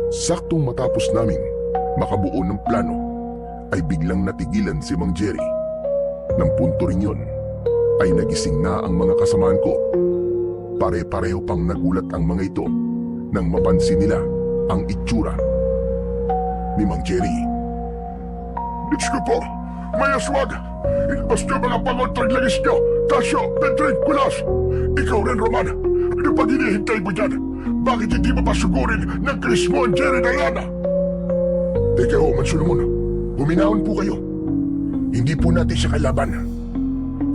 Saktong matapos naming makabuo ng plano ay biglang natigilan si Mang Jerry. Nang punto rin yun ay nagising na ang mga kasamahan ko. Pare-pareho pang nagulat ang mga ito nang mapansin nila ang itsura ni Mang Jerry. Diyos ko po, may aswag! Ilabas niyo mga pangontrang langis niyo! Tasyo, Pedrin, Kulas! Ikaw rin, Roman! Ano pag hinihintay mo dyan? Bakit hindi mo pasugurin ng Chris mo ang Jerry na lana? Teka ho, Mansulumon. Huminahon po kayo. Hindi po natin siya kalaban.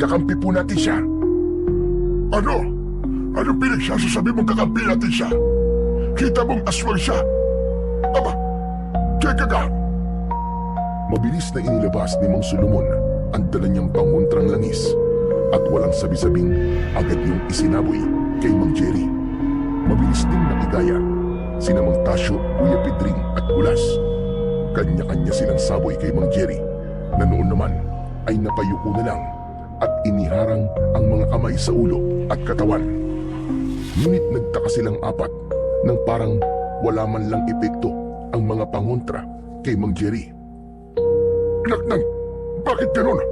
Kakampi po natin siya. Ano? Ano pinagsasasabi mong kakampi natin siya? Kita mong aswang siya. Aba, teka ka. Mabilis na inilabas ni Mang Solomon ang dala niyang pangontrang langis at walang sabi-sabing agad yung isinaboy kay Mang Jerry. Mabilis ding nakigaya sina Mang Tasyo, Kuya Pedring at Kulas. Kanya-kanya silang saboy kay Mang Jerry na noon naman ay napayuko na lang at iniharang ang mga kamay sa ulo at katawan. Ngunit nagtaka silang apat nang parang wala man lang epekto ang mga pangontra kay Mang Jerry. Naknang, bakit ganun?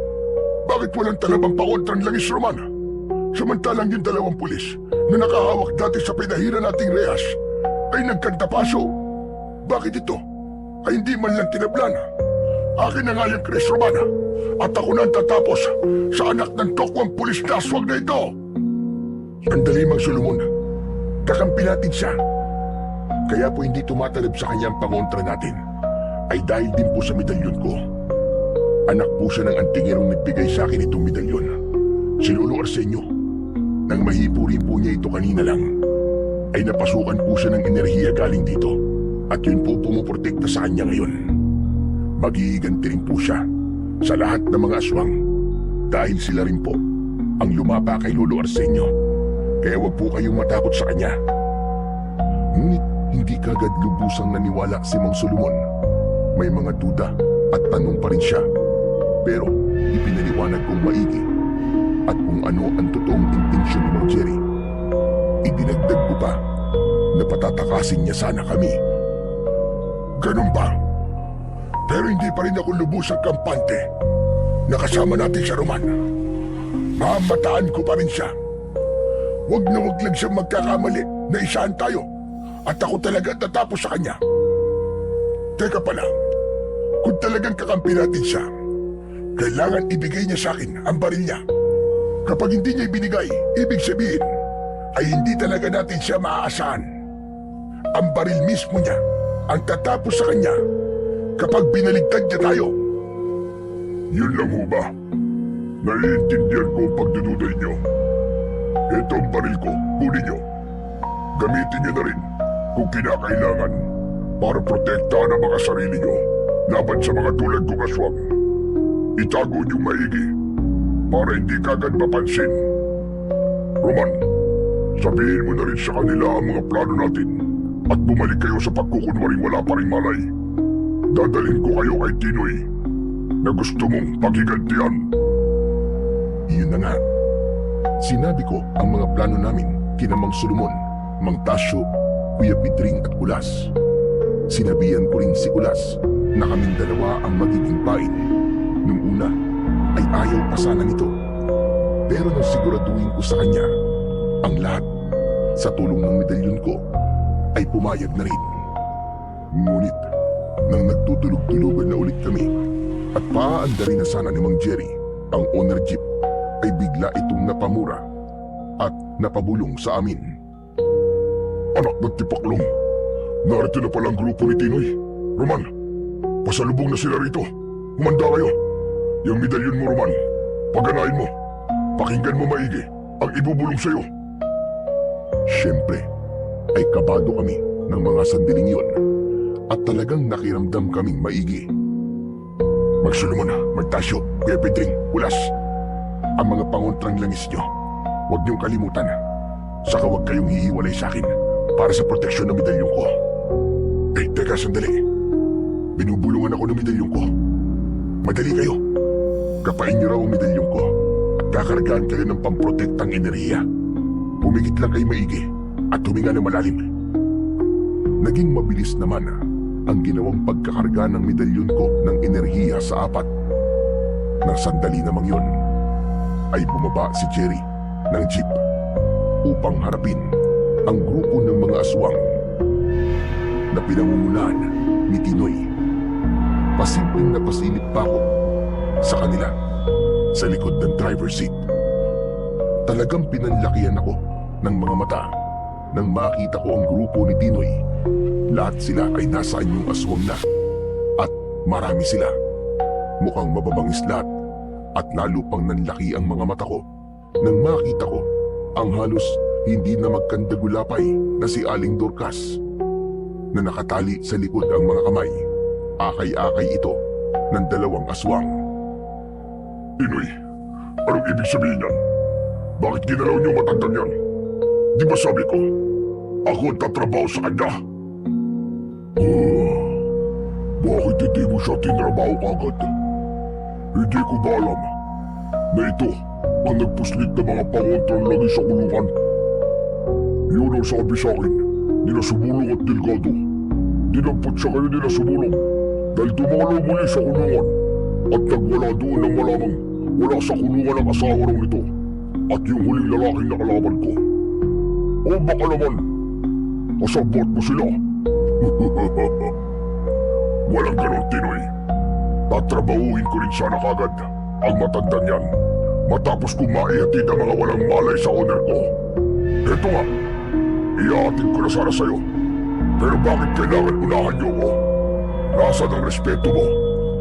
Bakit walang talabang pangontrang langis, Roman? Samantalang yung dalawang pulis na nakahawak dati sa pinahiran nating rehas ay nagkantapaso. Bakit ito ay hindi man lang tinablan? Akin na nga yung Chris, Roman, at ako na ang tatapos sa anak ng tokwang pulis na aswang na ito. Sandali, Mang Solomon. Kakampi natin siya. Kaya po hindi tumatalab sa kanya ang pangontra natin ay dahil din po sa medalyon ko. Anak po siya ng antingerong nagbigay sa akin itong medalyon. Si Lolo Arsenio. Nang mahipo rin po niya ito kanina lang, ay napasukan po siya ng enerhiya galing dito at yun po pumuprotekta sa kanya ngayon. Maghihiganti rin po siya sa lahat ng mga aswang dahil sila rin po ang lumapa kay Lolo Arsenio. Kaya wag po kayong matakot sa kanya. Ngunit hindi kagad lubusang naniwala si Mang Solomon. May mga duda at tanong pa rin siya. Pero ipinaliwanag kong maigi at kung ano ang totoong intensyon ni Mang Jerry. Idinagdag ko pa na patatakasin niya sana kami. Ganun ba? Pero hindi pa rin ako lubusang kampante. Nakasama natin siya, Roman. Mamataan ko pa rin siya. Wag na wag lang siyang magkakamali na isahan tayo. At ako talaga tatapos sa kanya. Teka pala, kung talagang kakampi natin siya, kailangan ibigay niya sa akin ang baril niya. Kapag hindi niya ibinigay, ibig sabihin ay hindi talaga natin siya maaasahan. Ang baril mismo niya ang tatapos sa kanya kapag binaligtad niya tayo. Yun lang ho ba? Naiintindihan ko ang pagdududay niyo. Ito ang baril ko, kunin niyo. Gamitin niyo na rin kung kinakailangan para protektahan ang mga sarili niyo laban sa mga tulad kong aswang. Itago niyong maigi para hindi kagad mapansin. Roman, sabihin mo na rin sa kanila ang mga plano natin at bumalik kayo sa pagkukunwaring wala pa ring malay. Dadalhin ko kayo kay Tinoy na gusto mong pagigantihan. Iyon na nga. Sinabi ko ang mga plano namin kina Mang Solomon, Mang Tasyo, Kuya Pitring at Kulas. Sinabihan ko rin si Kulas na kaming dalawa ang magiging pain. Nung una ay ayaw pa sana nito. Pero nang siguraduhin ko sa kanya ang lahat sa tulong ng medalyon ko ay pumayag na rin. Ngunit nang nagtutulog-tulugan na ulit kami at paaandarin na sana ni Mang Jerry ang owner jeep ay bigla itong napamura at napabulong sa amin. Anak ng tipaklong, narito na pala ang grupo ni Tinoy. Roman, pasalubong na sila rito. Humanda kayo. Yung medalyon mo, Roman, pagganahin mo. Pakinggan mo maigi ang ibubulong sa'yo. Siyempre, ay kabado kami ng mga sandaling yun at talagang nakiramdam kaming maigi. Magsulumon na, Magtasyo, Kuya Pedring, Ulas. Ang mga pangontrang langis nyo, huwag niyong kalimutan. Saka huwag kayong hihiwalay sa akin para sa proteksyon ng medalyon ko. Eh, teka sandali. Binubulungan ako ng medalyon ko. Madali kayo. Kapain niyo raw ang medalyon ko at kakargaan kayo ng pamprotektang enerhiya. Pumigit lang kayo maigi at huminga ng malalim. Naging mabilis naman ang ginawang pagkakarga ng medalyon ko ng enerhiya sa apat. Nang sandali namang yon, ay bumaba si Jerry ng jeep upang harapin ang grupo ng mga aswang na pinangungunahan ni Tinoy. Pasimpleng napasilip pa ako sa kanila sa likod ng driver's seat. Talagang pinanlakihan ako ng mga mata nang makita ko ang grupo ni Tinoy. Lahat sila ay nasa anyong aswang na at marami sila. Mukhang mababangis lahat at lalo pang nanlaki ang mga mata ko nang makita ko ang halos hindi na magkandagulapay na si Aling Dorcas na nakatali sa likod ang mga kamay. Akay-akay ito ng dalawang aswang. Tinoy, anong ibig sabihin yan? Bakit ginalaw niyo matandang yan? Di ba sabi ko, ako ang tatrabaho sa kanya? Bakit hindi mo siya tinrabaho kagad? Hindi ko ba alam na ito ang nagpuslit ng mga pangontrang lagi sa kulungan? Yun ang sabi sa akin nila Sumulong at Delgado. Dinampot siya kayo nila Sumulong dahil dumalaw muli sa kulungan at nagwala doon ng malamang wala sa kulungan ang asawa raw nito at yung huling lalaking nakalaban ko. O baka naman, kasabot mo sila. Walang ganon, Tinoy. Tatrabahuin ko rin sana kagad ang matandang yan matapos kong maihatid ang mga walang malay sa owner ko. Eto nga, ihahatid ko na sana sa'yo. Pero bakit kailangan unahan niyo ko? Nasaan ang respeto mo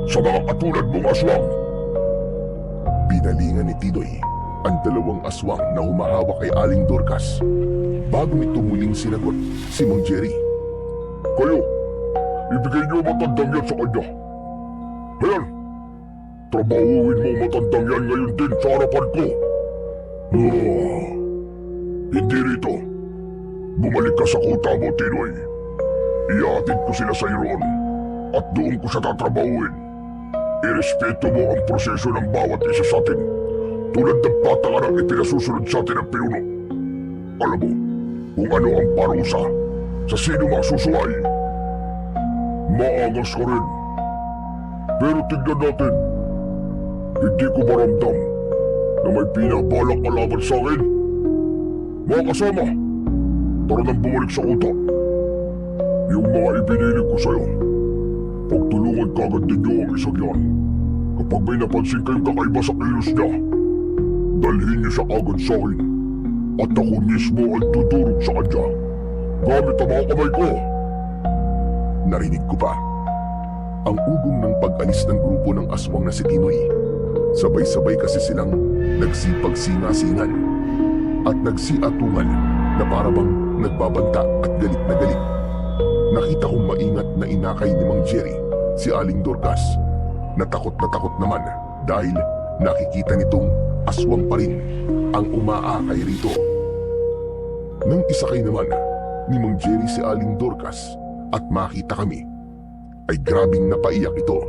sa mga katulad mong aswang? Binalingan ni Tinoy ang dalawang aswang na humahawak kay Aling Dorcas bago nito muling sinagot si Mang Jerry. Kayo, ibigay niyo matandang yan sa kanya. Ayan, trabahuin mo matandang yan ngayon din sa harapan ko. Hindi rito. Bumalik ka sa kuta mo, Tinoy. Ihatid ko sila sa iron at doon ko siya tatrabahuin. Irespeto mo ang proseso ng bawat isa sa atin tulad ng patakarang ipinasusunod sa atin ng pinuno. Alam mo kung ano ang parusa sa sino masusuway. Maangas ka rin. Pero tignan natin. Hindi ko maramdam na may pinabalak ka laban sa akin. Mga kasama, tara nang bumalik sa kuta. Yung mga ibinilig ko sa'yo, pagtulungan kagad ninyo ang isang yan. Kapag may napansin kayong kakaiba sa kilos niya, dalhin niyo siya agad sa akin. At ako mismo ang tuturog sa kanya gamit ang mga kamay ko. Narinig ko pa ang ugong ng pag-alis ng grupo ng aswang na si Tinoy. Sabay-sabay kasi silang nagsipagsinga-singan at nagsiatungan na parabang nagbabanta at galit na galit. Nakita kong maingat na inakay ni Mang Jerry si Aling Dorcas. Na takot naman dahil nakikita nitong aswang pa rin ang umaakay rito. Nang isakay naman ni Mang Jerry si Aling Dorcas at makita kami, ay grabing napaiyak ito.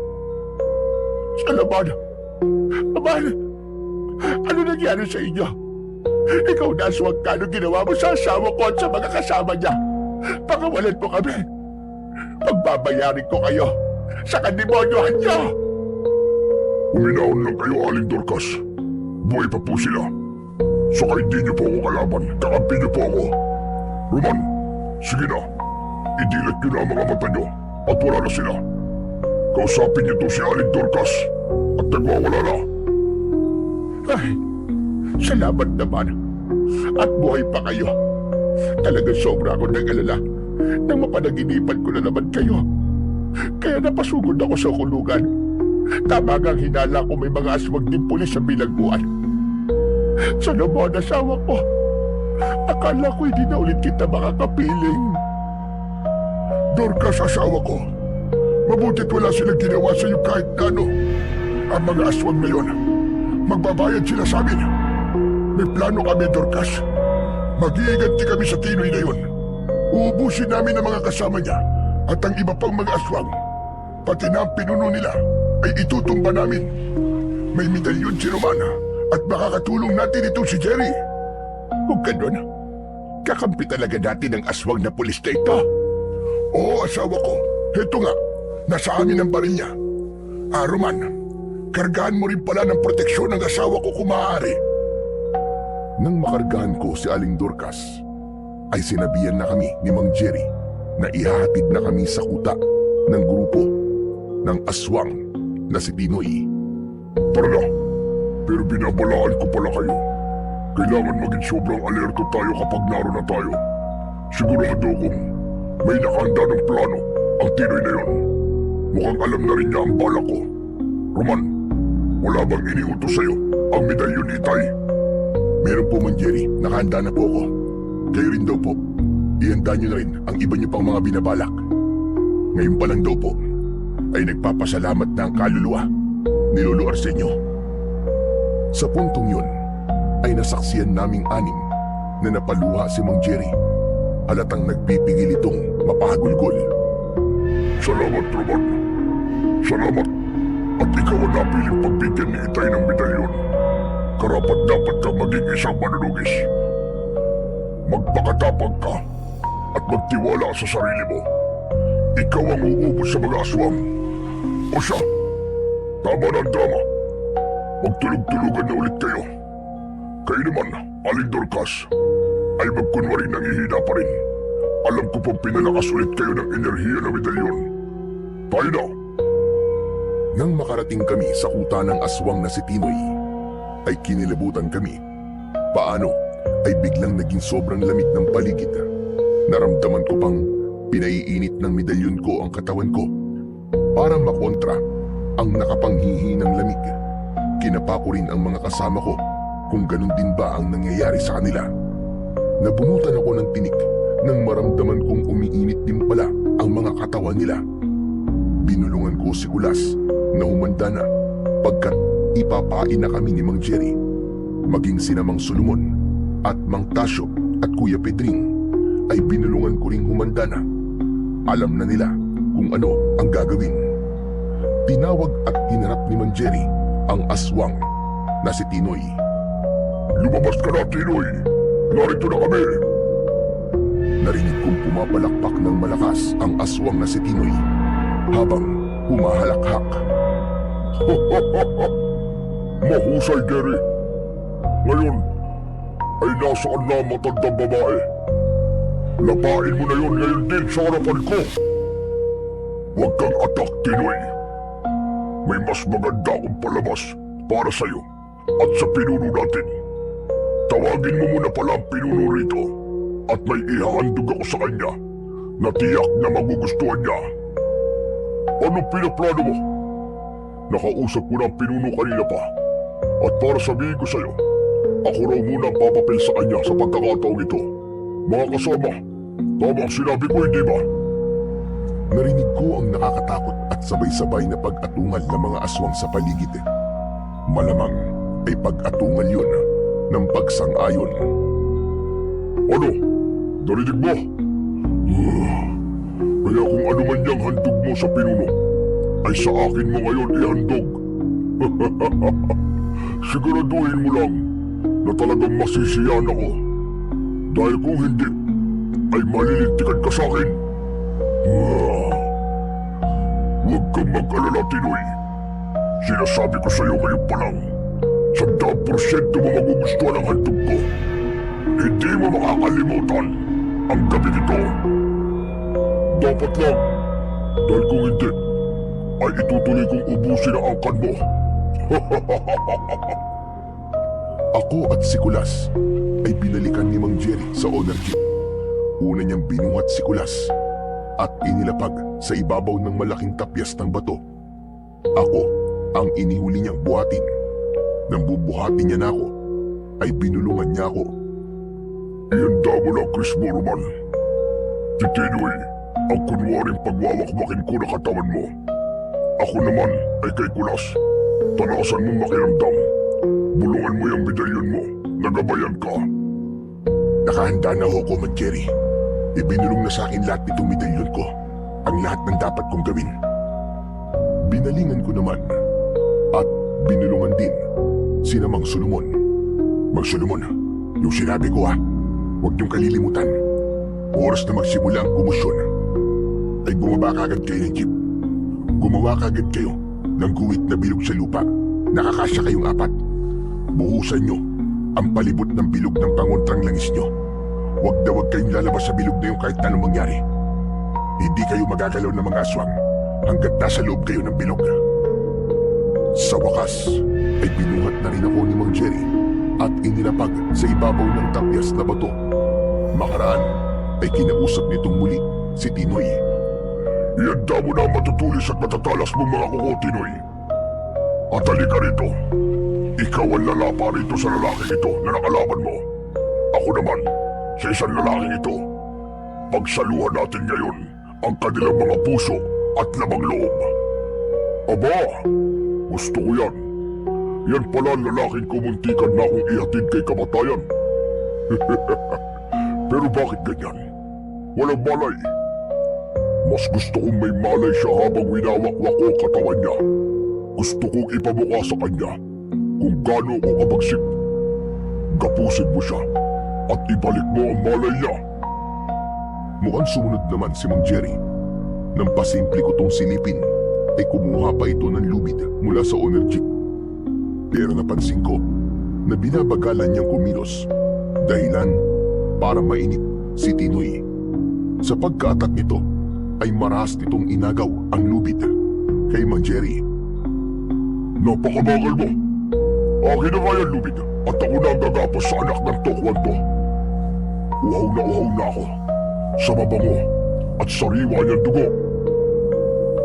Salaman! Aman! Ano nangyari sa inyo? Ikaw na aswang ka nung ginawa mo sa asawa ko at sa mga kasama niya. Pakawalan mo kami. Pagbabayarin ko kayo sa kandemonyohan niyo. Uminahon lang kayo, Aling Dorcas. Buhay pa po sila. Saka hindi niyo po ako kalaban. Kakampi niyo po ako. Roman, sige na. Idilat niyo na ang mga mata niyo at wala na sila. Kausapin niyo to si Aling Dorcas at nagwawala na. Ay, salamat naman. At buhay pa kayo. Talagang sobra ako nag-alala nang mapanaginipan ko na naman kayo. Kaya napasugod ako sa kulungan. Tama ngang hinala ko may mga aswang din pulis sa bilangguan. Sa naman asawa ko, akala ko hindi na ulit kita makakapiling. Dorcas, asawa ko, mabutit wala silang ginawa sa iyo kahit ano. Ang mga aswang na yon, magbabayad sila sa amin. May plano kami, Dorcas. Mag-iiganti kami sa Tinoy na yon. Uubusin namin ang mga kasama niya at ang iba pang mga aswang. Pati na ang pinuno nila ay itutumba namin. May medalyon si Romana at makakatulong natin itong si Jerry. Kung ganun, kakampi talaga natin ang aswang na pulis na ito. Oo, asawa ko. Heto nga, nasa amin ang baril niya. Roman, kargahan mo rin pala ng proteksyon ng asawa ko kung maaari. Nang makargahan ko si Aling Dorcas, ay sinabihan na kami ni Mang Jerry na ihahatid na kami sa kuta ng grupo ng aswang na si Tinoy. Tara na, pero binabalaan ko pala kayo. Kailangan maging sobrang alerto tayo kapag naroon na tayo. Sigurado kong may nakahanda ng plano ang Tinoy na yon. Mukhang alam na rin niya ang balak ko. Roman, wala bang iniutos sa'yo ang medalyon ni Itay? Meron po, Mang Jerry. Nakahanda na po ako. Kayo rin daw po. Ihanda niyo na rin ang iba niyo pang mga binabalak. Ngayon pa lang daw po ay nagpapasalamat na ang kaluluwa ni Lolo Arsenio. Sa puntong yun ay nasaksiyan naming anim na napaluha si Mang Jerry. Halatang nagpipigil itong mapahagulgol. Salamat, Roman. Salamat. At ikaw ang napiling pagbigyan ni Itay ng medalyon. Karapat dapat kang maging isang manunugis. Magpakatapang ka at magtiwala sa sarili mo. Ikaw ang uubos sa mga aswang. O siya, tama na ang drama. Magtulog-tulugan na ulit kayo. Kayo naman, Aling Dorcas, ay magkunwari nangihina pa rin. Alam ko pang pinalakas ulit kayo ng enerhiya na medalyon. Tayo na! Nang makarating kami sa kuta ng aswang na si Tinoy, ay kinilabutan kami. Paano ay biglang naging sobrang lamig ng paligid. Naramdaman ko pang pinaiinit ng medalyon ko ang katawan ko para makontra ang nakapanghihinang lamig. Kinapa ko rin ang mga kasama ko kung ganun din ba ang nangyayari sa kanila. Nabunutan ako ng tinik nang maramdaman kong umiinit din pala ang mga katawan nila. Binulungan ko si Kulas na humanda na pagkat ipapain na kami ni Mang Jerry. Maging sina Mang Solomon at Mang Tasyo at Kuya Pedring ay binulungan ko ring humanda na. Alam na nila kung ano ang gagawin. Tinawag at hinarap ni Mang Jerry ang aswang na si Tinoy. Lumabas ka na, Tinoy! Narito na kami! Narinig kong pumapalakpak ng malakas ang aswang na si Tinoy habang humahalakhak. Mahusay, Jerry. Ngayon, ay nasaan na ang matandang babae? Lapain mo na yun ngayon din sa harapan ko. Huwag kang atak, Tinoy. May mas maganda akong palabas para sa'yo at sa pinuno natin. Tawagin mo muna pala ang pinuno rito at may ihahandog ako sa kanya na tiyak na magugustuhan niya. Anong pinaplano mo? Nakausap ko na ang pinuno kanina pa at para sabihin ko sa'yo, ako raw muna ang papapil sa kanya sa pagkakataong ito. Mga kasama, tama ang sinabi ko, hindi ba? Narinig ko ang nakakatakot at sabay-sabay na pag-atungal ng mga aswang sa paligid. Malamang ay pag-atungal yun ng pagsang-ayon. Ano? Narinig mo? Kaya kung ano man niyang handog mo sa pinuno, ay sa akin mo ngayon ihandog. Siguraduhin mo lang na talagang masisiyahan ako. Dahil kung hindi, ay malilintikan ka sa akin. Huwag kang mag-alala, Tinoy. Sinasabi ko sa'yo ngayon pa lang, 100% mo magugustuhan ang handog ko. Hindi mo makakalimutan ang gabi nito. Dapat lang, dahil kung hindi, ay itutuloy kong ubusin ang angkan mo. Ako at si Kulas ay binalikan ni Mang Jerry sa owner jeep. Una niyang binuhat si Kulas at inilapag sa ibabaw ng malaking tapyas ng bato. Ako ang inihuli niyang buhatin. Nang bubuhatin niya na ako, ay binulungan niya ako. Ihanda mo lang, Chris Moorman. Titinoy ang kunwaring pagwawakwakin ko na katawan mo. Ako naman ay kay Kulas. Tanasan mong makiramdam. Bulungan mo yung medalyon mo. Nagabayan ka. Nakahanda na ako, Mang Jerry. Ibinulong na sa akin lahat nitong medalyon ko. Ang lahat ng dapat kong gawin. Binalingan ko naman at binulungan din sina Mang Solomon. Mang Solomon, yung sinabi ko huwag niyong kalilimutan. Oras na magsimula ang kumusyon ay bumaba kagad kayo ng jeep. Gumawa kagad kayo ng guwit na bilog sa lupa. Nakakasya kayong 4. Buhusan nyo ang palibot ng bilog ng pangontrang langis nyo. Huwag na huwag kayong lalabas sa bilog na yung kahit anong mangyari. Hindi kayo magagalaw ng mga aswang hanggat nasa loob kayo ng bilog. Sa wakas ay binuhat na rin ako ni Mang Jerry at inilapag sa ibabaw ng tapyas na bato. Makaraan ay kinausap nitong muli si Tinoy. Ihanda mo na ang matutulis at matatalas mong mga kuko, Tinoy. At halika rito. Ikaw ang lalapa rito sa lalaking ito na nakalaban mo. Ako naman sa isang lalaking ito. Pagsaluhan natin ngayon ang kanilang mga puso at lamang loob. Aba, gusto ko yan. Yan pala ang lalaking kumuntikan na akong ihatid kay kamatayan. Pero bakit ganyan? Walang malay. Mas gusto kong may malay siya habang winawakwak ko ang katawan niya. Gusto kong ipamukha sa kanya kung gaano ako kabagsik. Gapusin mo siya at ibalik mo ang malay niya. Mukhang sumunod naman si Mang Jerry. Nang pasimple ko tong silipin, ay kumuha pa ito ng lubid mula sa owner jeep. Pero napansin ko na binabagalan niyang kumilos. Dahilan para mainip si Tinoy. Sa pagkaatak nito, ay marahas nitong inagaw ang lubid kay Mang Jerry. Napakabagal mo! Akin na nga yan, lubid, at ako na ang gagapos sa anak ng tokwan to. Uhaw na ako sa mabango at sariwa niyang dugo.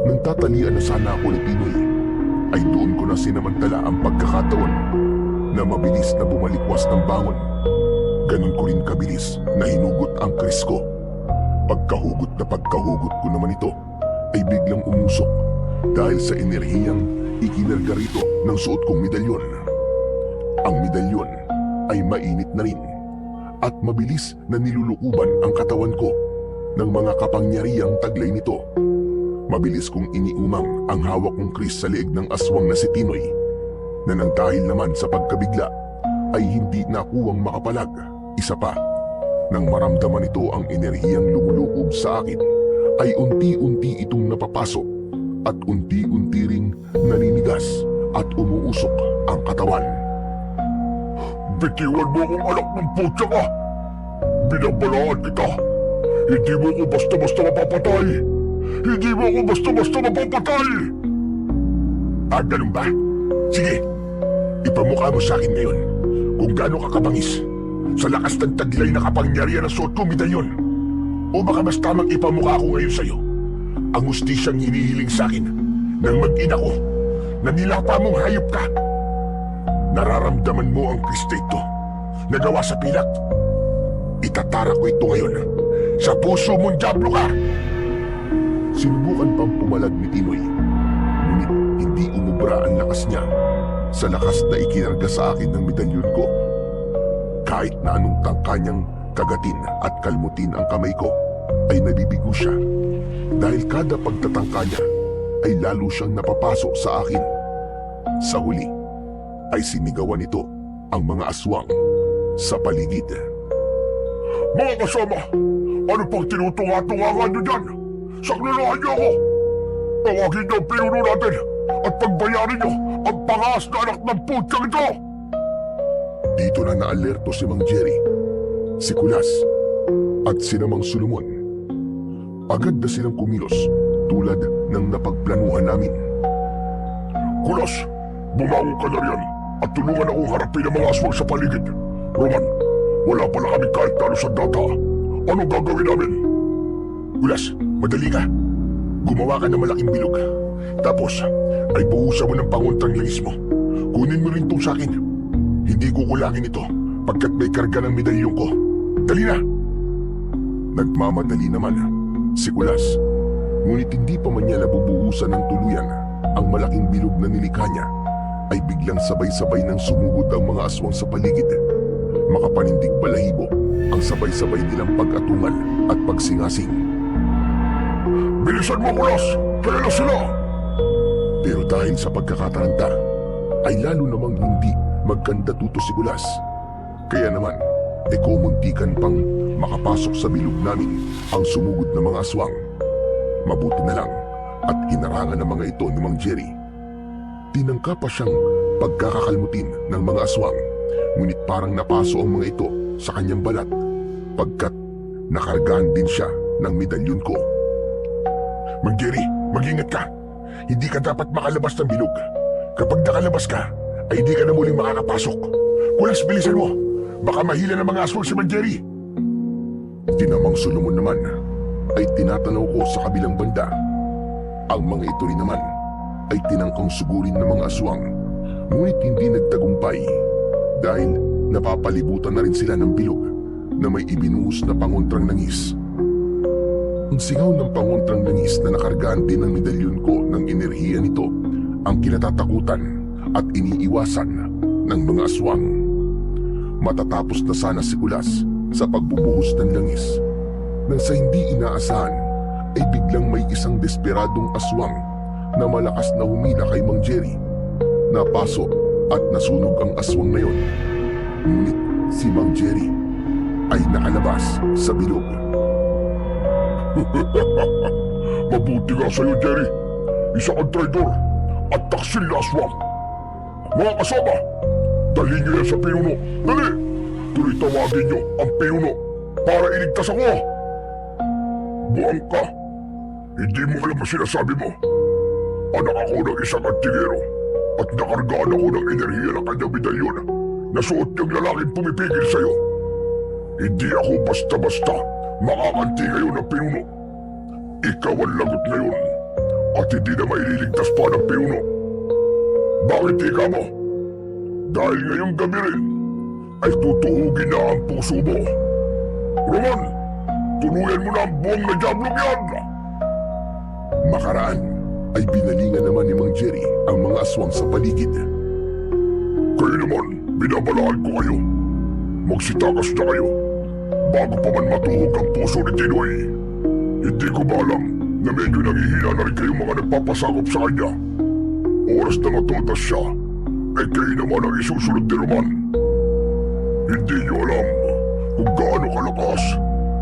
Nang tatalian na sana ako ni Tinoy, ay doon ko na sinamantala ang pagkakataon na mabilis na bumalikwas ng bangon. Ganon ko rin kabilis na hinugot ang kris ko. Pagkahugot ko naman ito ay biglang umusok dahil sa enerhiyang ikinarga rito ng suot kong medalyon. Ang medalyon ay mainit na rin at mabilis na nilulukuban ang katawan ko ng mga kapangyarihang taglay nito. Mabilis kong iniumang ang hawak kong kris sa leeg ng aswang na si Tinoy na nang dahil naman sa pagkabigla ay hindi nakuwang makapalag. Isa pa, nang maramdaman ito ang enerhiyang lumulukob sa akin, ay unti-unti itong napapasok at unti-unti ring naninigas at umuusok ang katawan. Bitiwan mo akong anak ng putya ka! Binabalaan kita! Hindi mo ko basta-basta mapapatay! Hindi mo ko basta-basta mapapatay! Ah, ganun ba? Sige, ipamukha mo sa akin ngayon kung gaano ka kabangis sa lakas ng taglay na kapangyarihan ng suot kong medalyon. O baka mas tamang ipamukha ko ngayon sa'yo ang hustisyang hinihiling sa akin ng mag-ina ko na nilapa mong hayop ka. Nararamdaman mo ang kristeto na gawa sa pilak. Itatara ko ito ngayon sa puso mong diablo ka! Sinubukan pang pumalag ni Tinoy, ngunit hindi umubra ang lakas niya sa lakas na ikinarga sa akin ng medalyon ko. Kahit na anong tangka niyang kagatin at kalmutin ang kamay ko, ay nabibigo siya dahil kada pagtatangka niya ay lalo siyang napapasok sa akin. Sa huli ay sinigawan nito ang mga aswang sa paligid. Mga kasama, ano pang tinutunga-tungangan niyo dyan? Saklulahan niyo ako! Tawagin niyo ang pinuno natin at pagbayarin niyo ang pangas na anak ng putyang ito! Dito na naalerto si Mang Jerry, si Kulas at si Namang Solomon. Agad na silang kumilos tulad ng napagplanuhan namin. Kulas, bumangon ka na riyan at tulungan akong harapin ang mga aswang sa paligid. Roman, wala pala kami kahit talo sa data. Ano gagawin namin? Kulas, madali ka. Gumawa ka ng malaking bilog. Tapos ay buhusan mo ng panguntang langis mo. Kunin mo rin ito sa akin. Hindi ko kulangin ito pagkat may karga ng medalyong ko. Dali na! Nagmamadali naman si Kulas. Ngunit hindi pa man niya nabubuhusan ng tuluyan ang malaking bilog na nilikha niya, ay biglang sabay-sabay nang sumugod ang mga aswang sa paligid. Makapanindig balahibo ang sabay-sabay nilang pag-atungal at pagsingasing. Bilisan mo, Kulas! Kaya na sila! Pero dahil sa pagkakataranta, ay lalo namang hindi magkanda tuto si Kulas. Kaya naman, kumuntikan pang makapasok sa bilog namin ang sumugod na mga aswang. Mabuti na lang at hinarangan ng mga ito ni Mang Jerry. Tinangka pa siyang pagkakakalmutin ng mga aswang, ngunit parang napaso ang mga ito sa kanyang balat pagkat nakargaan din siya ng medalyon ko. Mang Jerry, mag-ingat ka! Hindi ka dapat makalabas ng bilog. Kapag nakalabas ka, ay hindi ka na muling makakapasok. Kulas, bilisan mo! Baka mahila ng mga aswang si Mang Jerry! Tinamang Solomon naman ay tinatanaw ko sa kabilang banda. Ang mga ito rin naman ay tinangkang sugurin ng mga aswang, ngunit hindi nagtagumpay dahil napapalibutan na rin sila ng bilog na may ibinuhos na pangontrang langis. Ang singaw ng pangontrang langis na nakargaan din ng medalyon ko ng enerhiya nito ang kinatatakutan at iniiwasan ng mga aswang. Matatapos na sana si Kulas sa pagbubuhos ng langis nang sa hindi inaasahan ay biglang may isang desperadong aswang na malakas na humila kay Mang Jerry. Napaso at nasunog ang aswang na yon. Ngunit si Mang Jerry ay nakalabas sa bilog. Mabuti nga sa'yo, Jerry. Isa kang traidor at taksil na aswang. Mga kasama, dalhin niyo yan sa pinuno. Dali! Tuloy tawagin niyo ang pinuno para iligtas ako. Buwang ka. Hindi mo alam ang sinasabi mo. Anak ako ng isang antingero at nakargaan ako ng enerhiya ng kanyang medalyon na suot niyang lalaking pumipigil sa'yo. Hindi ako basta-basta makakanti ngayon ng pinuno. Ikaw ang lagot ngayon at hindi na maililigtas pa ng pinuno. Bakit ikaw mo? Dahil ngayong gabi rin ay tutuhugin na ang puso mo. Roman, tuluyan mo na ang buong na diablong yan! Makaraan ay binalingan naman ni Mang Jerry ang mga aswang sa paligid. Kayo naman, binabalaan ko kayo. Magsitakas na kayo bago pa man matuhog ang puso ni Tinoy. Hindi ko ba alam na medyo nangihina na rin kayong mga nagpapasakop sa kanya? Oras na matutas siya, ay kayo naman ang isusunod ni Roman. Hindi niyo alam kung gaano kalakas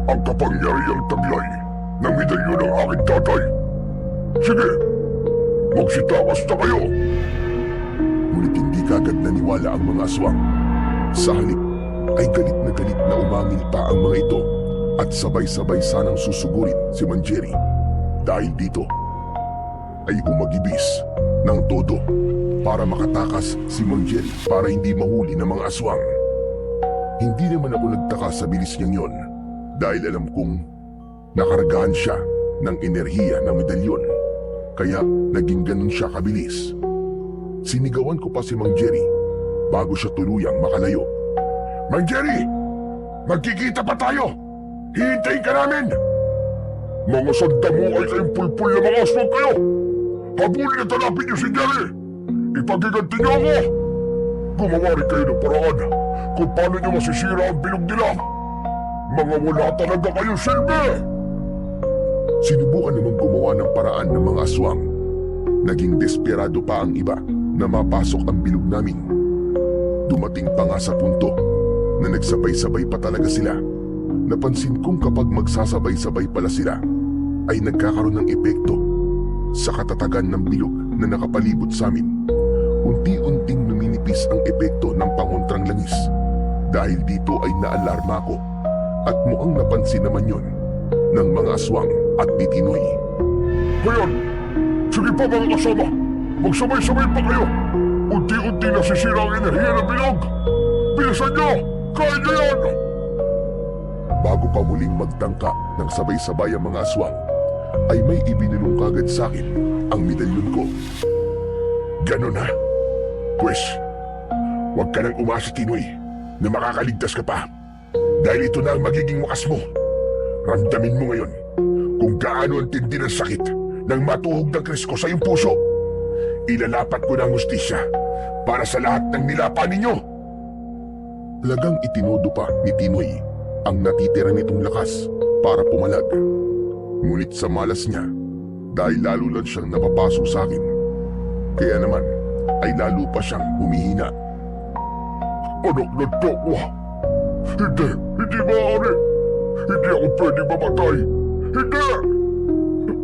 ang kapangyarihang taglay ng medalyon ng aking tatay. Sige, Magsitakas na kayo! Ngunit hindi kagad naniwala ang mga aswang. Sa halip ay galit na umangil pa ang mga ito at sabay-sabay sanang susugurin si Manjeri. Dahil dito ay humagibis ng todo para makatakas si Manjeri para hindi mahuli ng mga aswang. Hindi naman ako nagtaka sa bilis niyang yon dahil alam kong nakaragahan siya ng enerhiya ng medalyon. Kaya naging ganun siya kabilis. Sinigawan ko pa si Mang Jerry bago siya tuluyang makalayo. Mang Jerry! Magkikita pa tayo! Hihintayin ka namin! Mga sanda mo ay kayong pulpul na mga aswang kayo! Habulin at hanapin niyo si Jerry! Ipagiganti niyo ako! Gumawa rin kayo ng paraan kung paano niyo masisira ang bilog nila! Mga wala talaga kayong silbi! Sinubukan namang gumawa ng paraan ng mga aswang. Naging desperado pa ang iba na mapasok ang bilog namin. Dumating pa nga sa punto na nagsabay-sabay pa talaga sila. Napansin kong kapag magsasabay-sabay pala sila, ay nagkakaroon ng epekto sa katatagan ng bilog na nakapalibot sa amin. Unti-unting numinipis ang epekto ng pangontrang langis. Dahil dito ay naalarma ko at mukhang napansin naman yon ng mga aswang at ni Tinoy. Ngayon, sige pa mga kasama, magsabay-sabay pa kayo. Unti-unti nasisira ang enerhiya ng bilog. Bilisan niyo! Kaya niyo yan! Bago pa muling magtangka ng sabay-sabay ang mga aswang, ay may ibinulong kagad sa akin ang medalyon ko. Ganon ha? Pwes, huwag ka nang umasa, Tinoy, na makakaligtas ka pa. Dahil ito na ang magiging wakas mo. Ramdamin mo ngayon kung gaano ang tindi ng sakit ng matuhog ng Krisko sa iyong puso. Ilalapat ko na ang hustisya para sa lahat ng nilapa ninyo. Talagang itinodo pa ni Tinoy ang natitira nitong lakas para pumalag. Ngunit sa malas niya, dahil lalo lang siyang napapaso sa akin, kaya naman ay lalo pa siyang humihina. Anak ng tokwa! Hindi maaari! Hindi ako pwede mamatay! Hindi!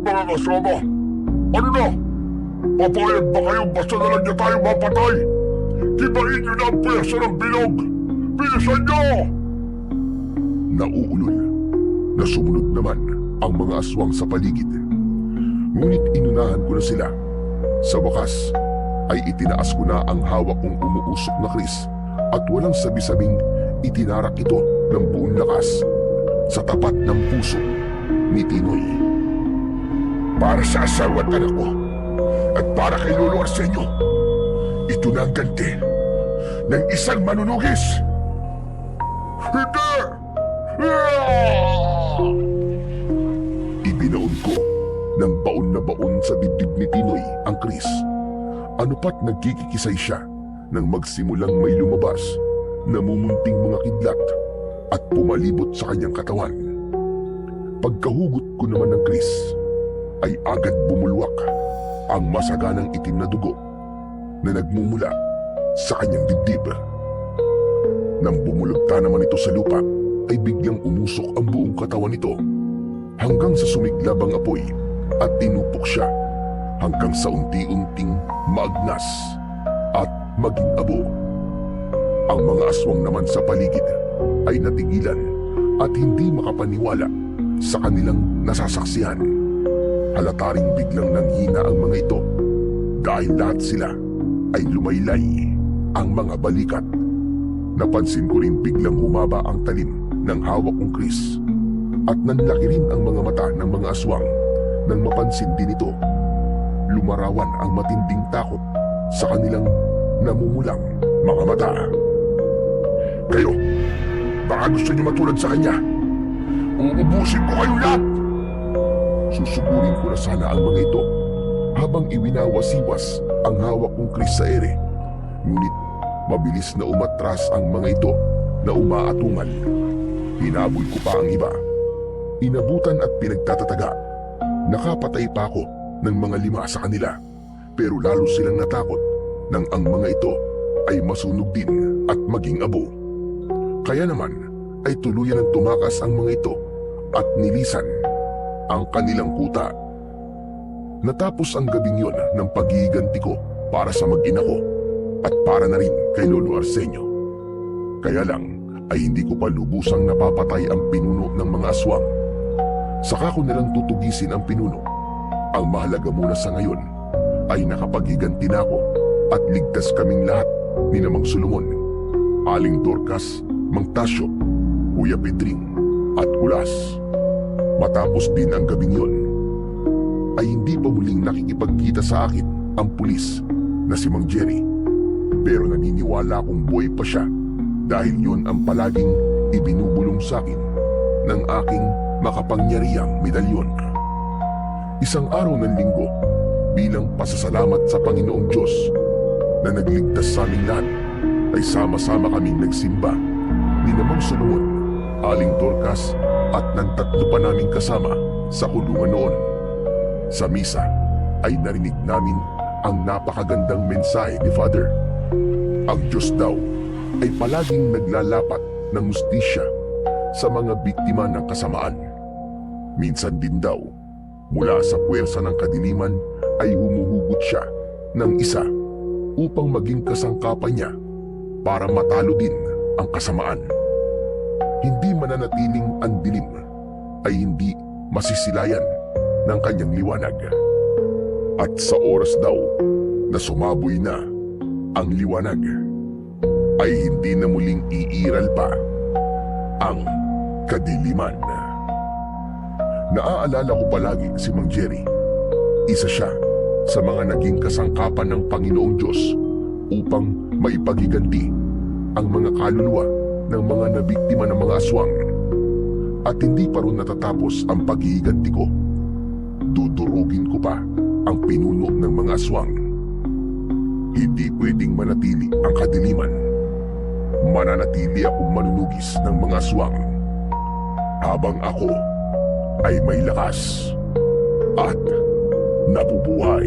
Mga kasama, ano na? Papayag ba kayong basta na lang niya tayo mapatay? Gibain niyo na ang pwersa ng bilog! Bilisan niyo! Nauulol na sumunod naman ang mga aswang sa paligid. Ngunit inunahan ko na sila. Sa wakas ay itinaas ko na ang hawak kong umuusok na kris at walang sabi-sabing itinarak ito ng buong lakas sa tapat ng puso ni Tinoy. Para sa asawa at anak ko at para kay Lolo Arsenio, ito na ang ganti ng isang manunugis. Hindi! Ibinaon ko ng baon na baon sa dibdib ni Tinoy ang kris. Ano pat nagkikikisay siya nang magsimulang may lumabas na mumunting mga kidlat at pumalibot sa kanyang katawan. Pagkahugot ko naman ng kris, ay agad bumulwak ang masaganang itim na dugo na nagmumula sa kanyang dibdib. Nang bumulagta naman ito sa lupa, ay biglang umusok ang buong katawan nito hanggang sa sumiglab ang apoy at tinupok siya hanggang sa unti-unting maagnas at maging abo. Ang mga aswang naman sa paligid ay natigilan at hindi makapaniwala sa kanilang nasasaksihan. Halata ring biglang nanghina ang mga ito dahil lahat sila ay lumaylay ang mga balikat. Napansin ko rin biglang humaba ang talim ng hawak kong kris at nanlaki rin ang mga mata ng mga aswang nang mapansin din ito. Lumarawan ang matinding takot sa kanilang namumulang mga mata. Kayo, baka gusto niyo matulad sa kanya. Uubusin ko kayo lahat! Susugurin ko na sana ang mga ito habang iwinawasiwas ang hawak kong kris sa ere. Ngunit mabilis na umatras ang mga ito na umaatungal. Hinabol ko pa ang iba. Inabutan at pinagtatataga. Nakapatay pa ako ng mga 5 sa kanila. Pero lalo silang natakot nang ang mga ito ay masunog din at maging abo. Kaya naman ay tuluyan ng tumakas ang mga ito at nilisan ang kanilang kuta. Natapos ang gabing yon ng paghihiganti ko para sa mag-ina ko at para na rin kay Lolo Arsenio. Kaya lang ay hindi ko pa lubusang napapatay ang pinuno ng mga aswang. Saka ko nilang tutugisin ang pinuno. Ang mahalaga muna sa ngayon ay nakapaghiganti na ako at ligtas kaming lahat ni Mang Solomon, Aling Dorcas, Mang Tasyo, Kuya Pedring at Kulas. Matapos din ang gabing yon, ay hindi pa muling nakikipagkita sa akin ang pulis na si Mang Jerry. Pero naniniwala akong buhay pa siya dahil yon ang palaging ibinubulong sa akin ng aking makapangyarihang medalyon. Isang araw ng linggo, bilang pasasalamat sa Panginoong Diyos na nagligtas sa aming lahat, ay sama-sama kaming nagsimba ni Mang Solomon, Aling Dorcas at ng tatlo pa naming kasama sa kulungan noon. Sa misa ay narinig namin ang napakagandang mensahe ni Father. Ang Diyos daw ay palaging naglalapat ng hustisya sa mga biktima ng kasamaan. Minsan din daw, mula sa puwersa ng kadiliman ay humuhugot siya ng isa upang maging kasangkapan niya para matalo din ang kasamaan. Hindi mananatiling ang dilim ay hindi masisilayan ng kanyang liwanag. At sa oras daw na sumaboy na ang liwanag, ay hindi na muling iiral pa ang kadiliman. Naaalala ko palagi si Mang Jerry. Isa siya sa mga naging kasangkapan ng Panginoong Diyos upang maipagiganti ang mga kaluluwa ng mga nabiktima ng mga aswang. At hindi pa rin natatapos ang paghihiganti ko. Dudurugin ko pa ang pinuno ng mga aswang. Hindi pwedeng manatili ang kadiliman. Mananatili akong manunugis ng mga aswang habang ako ay may lakas at nabubuhay.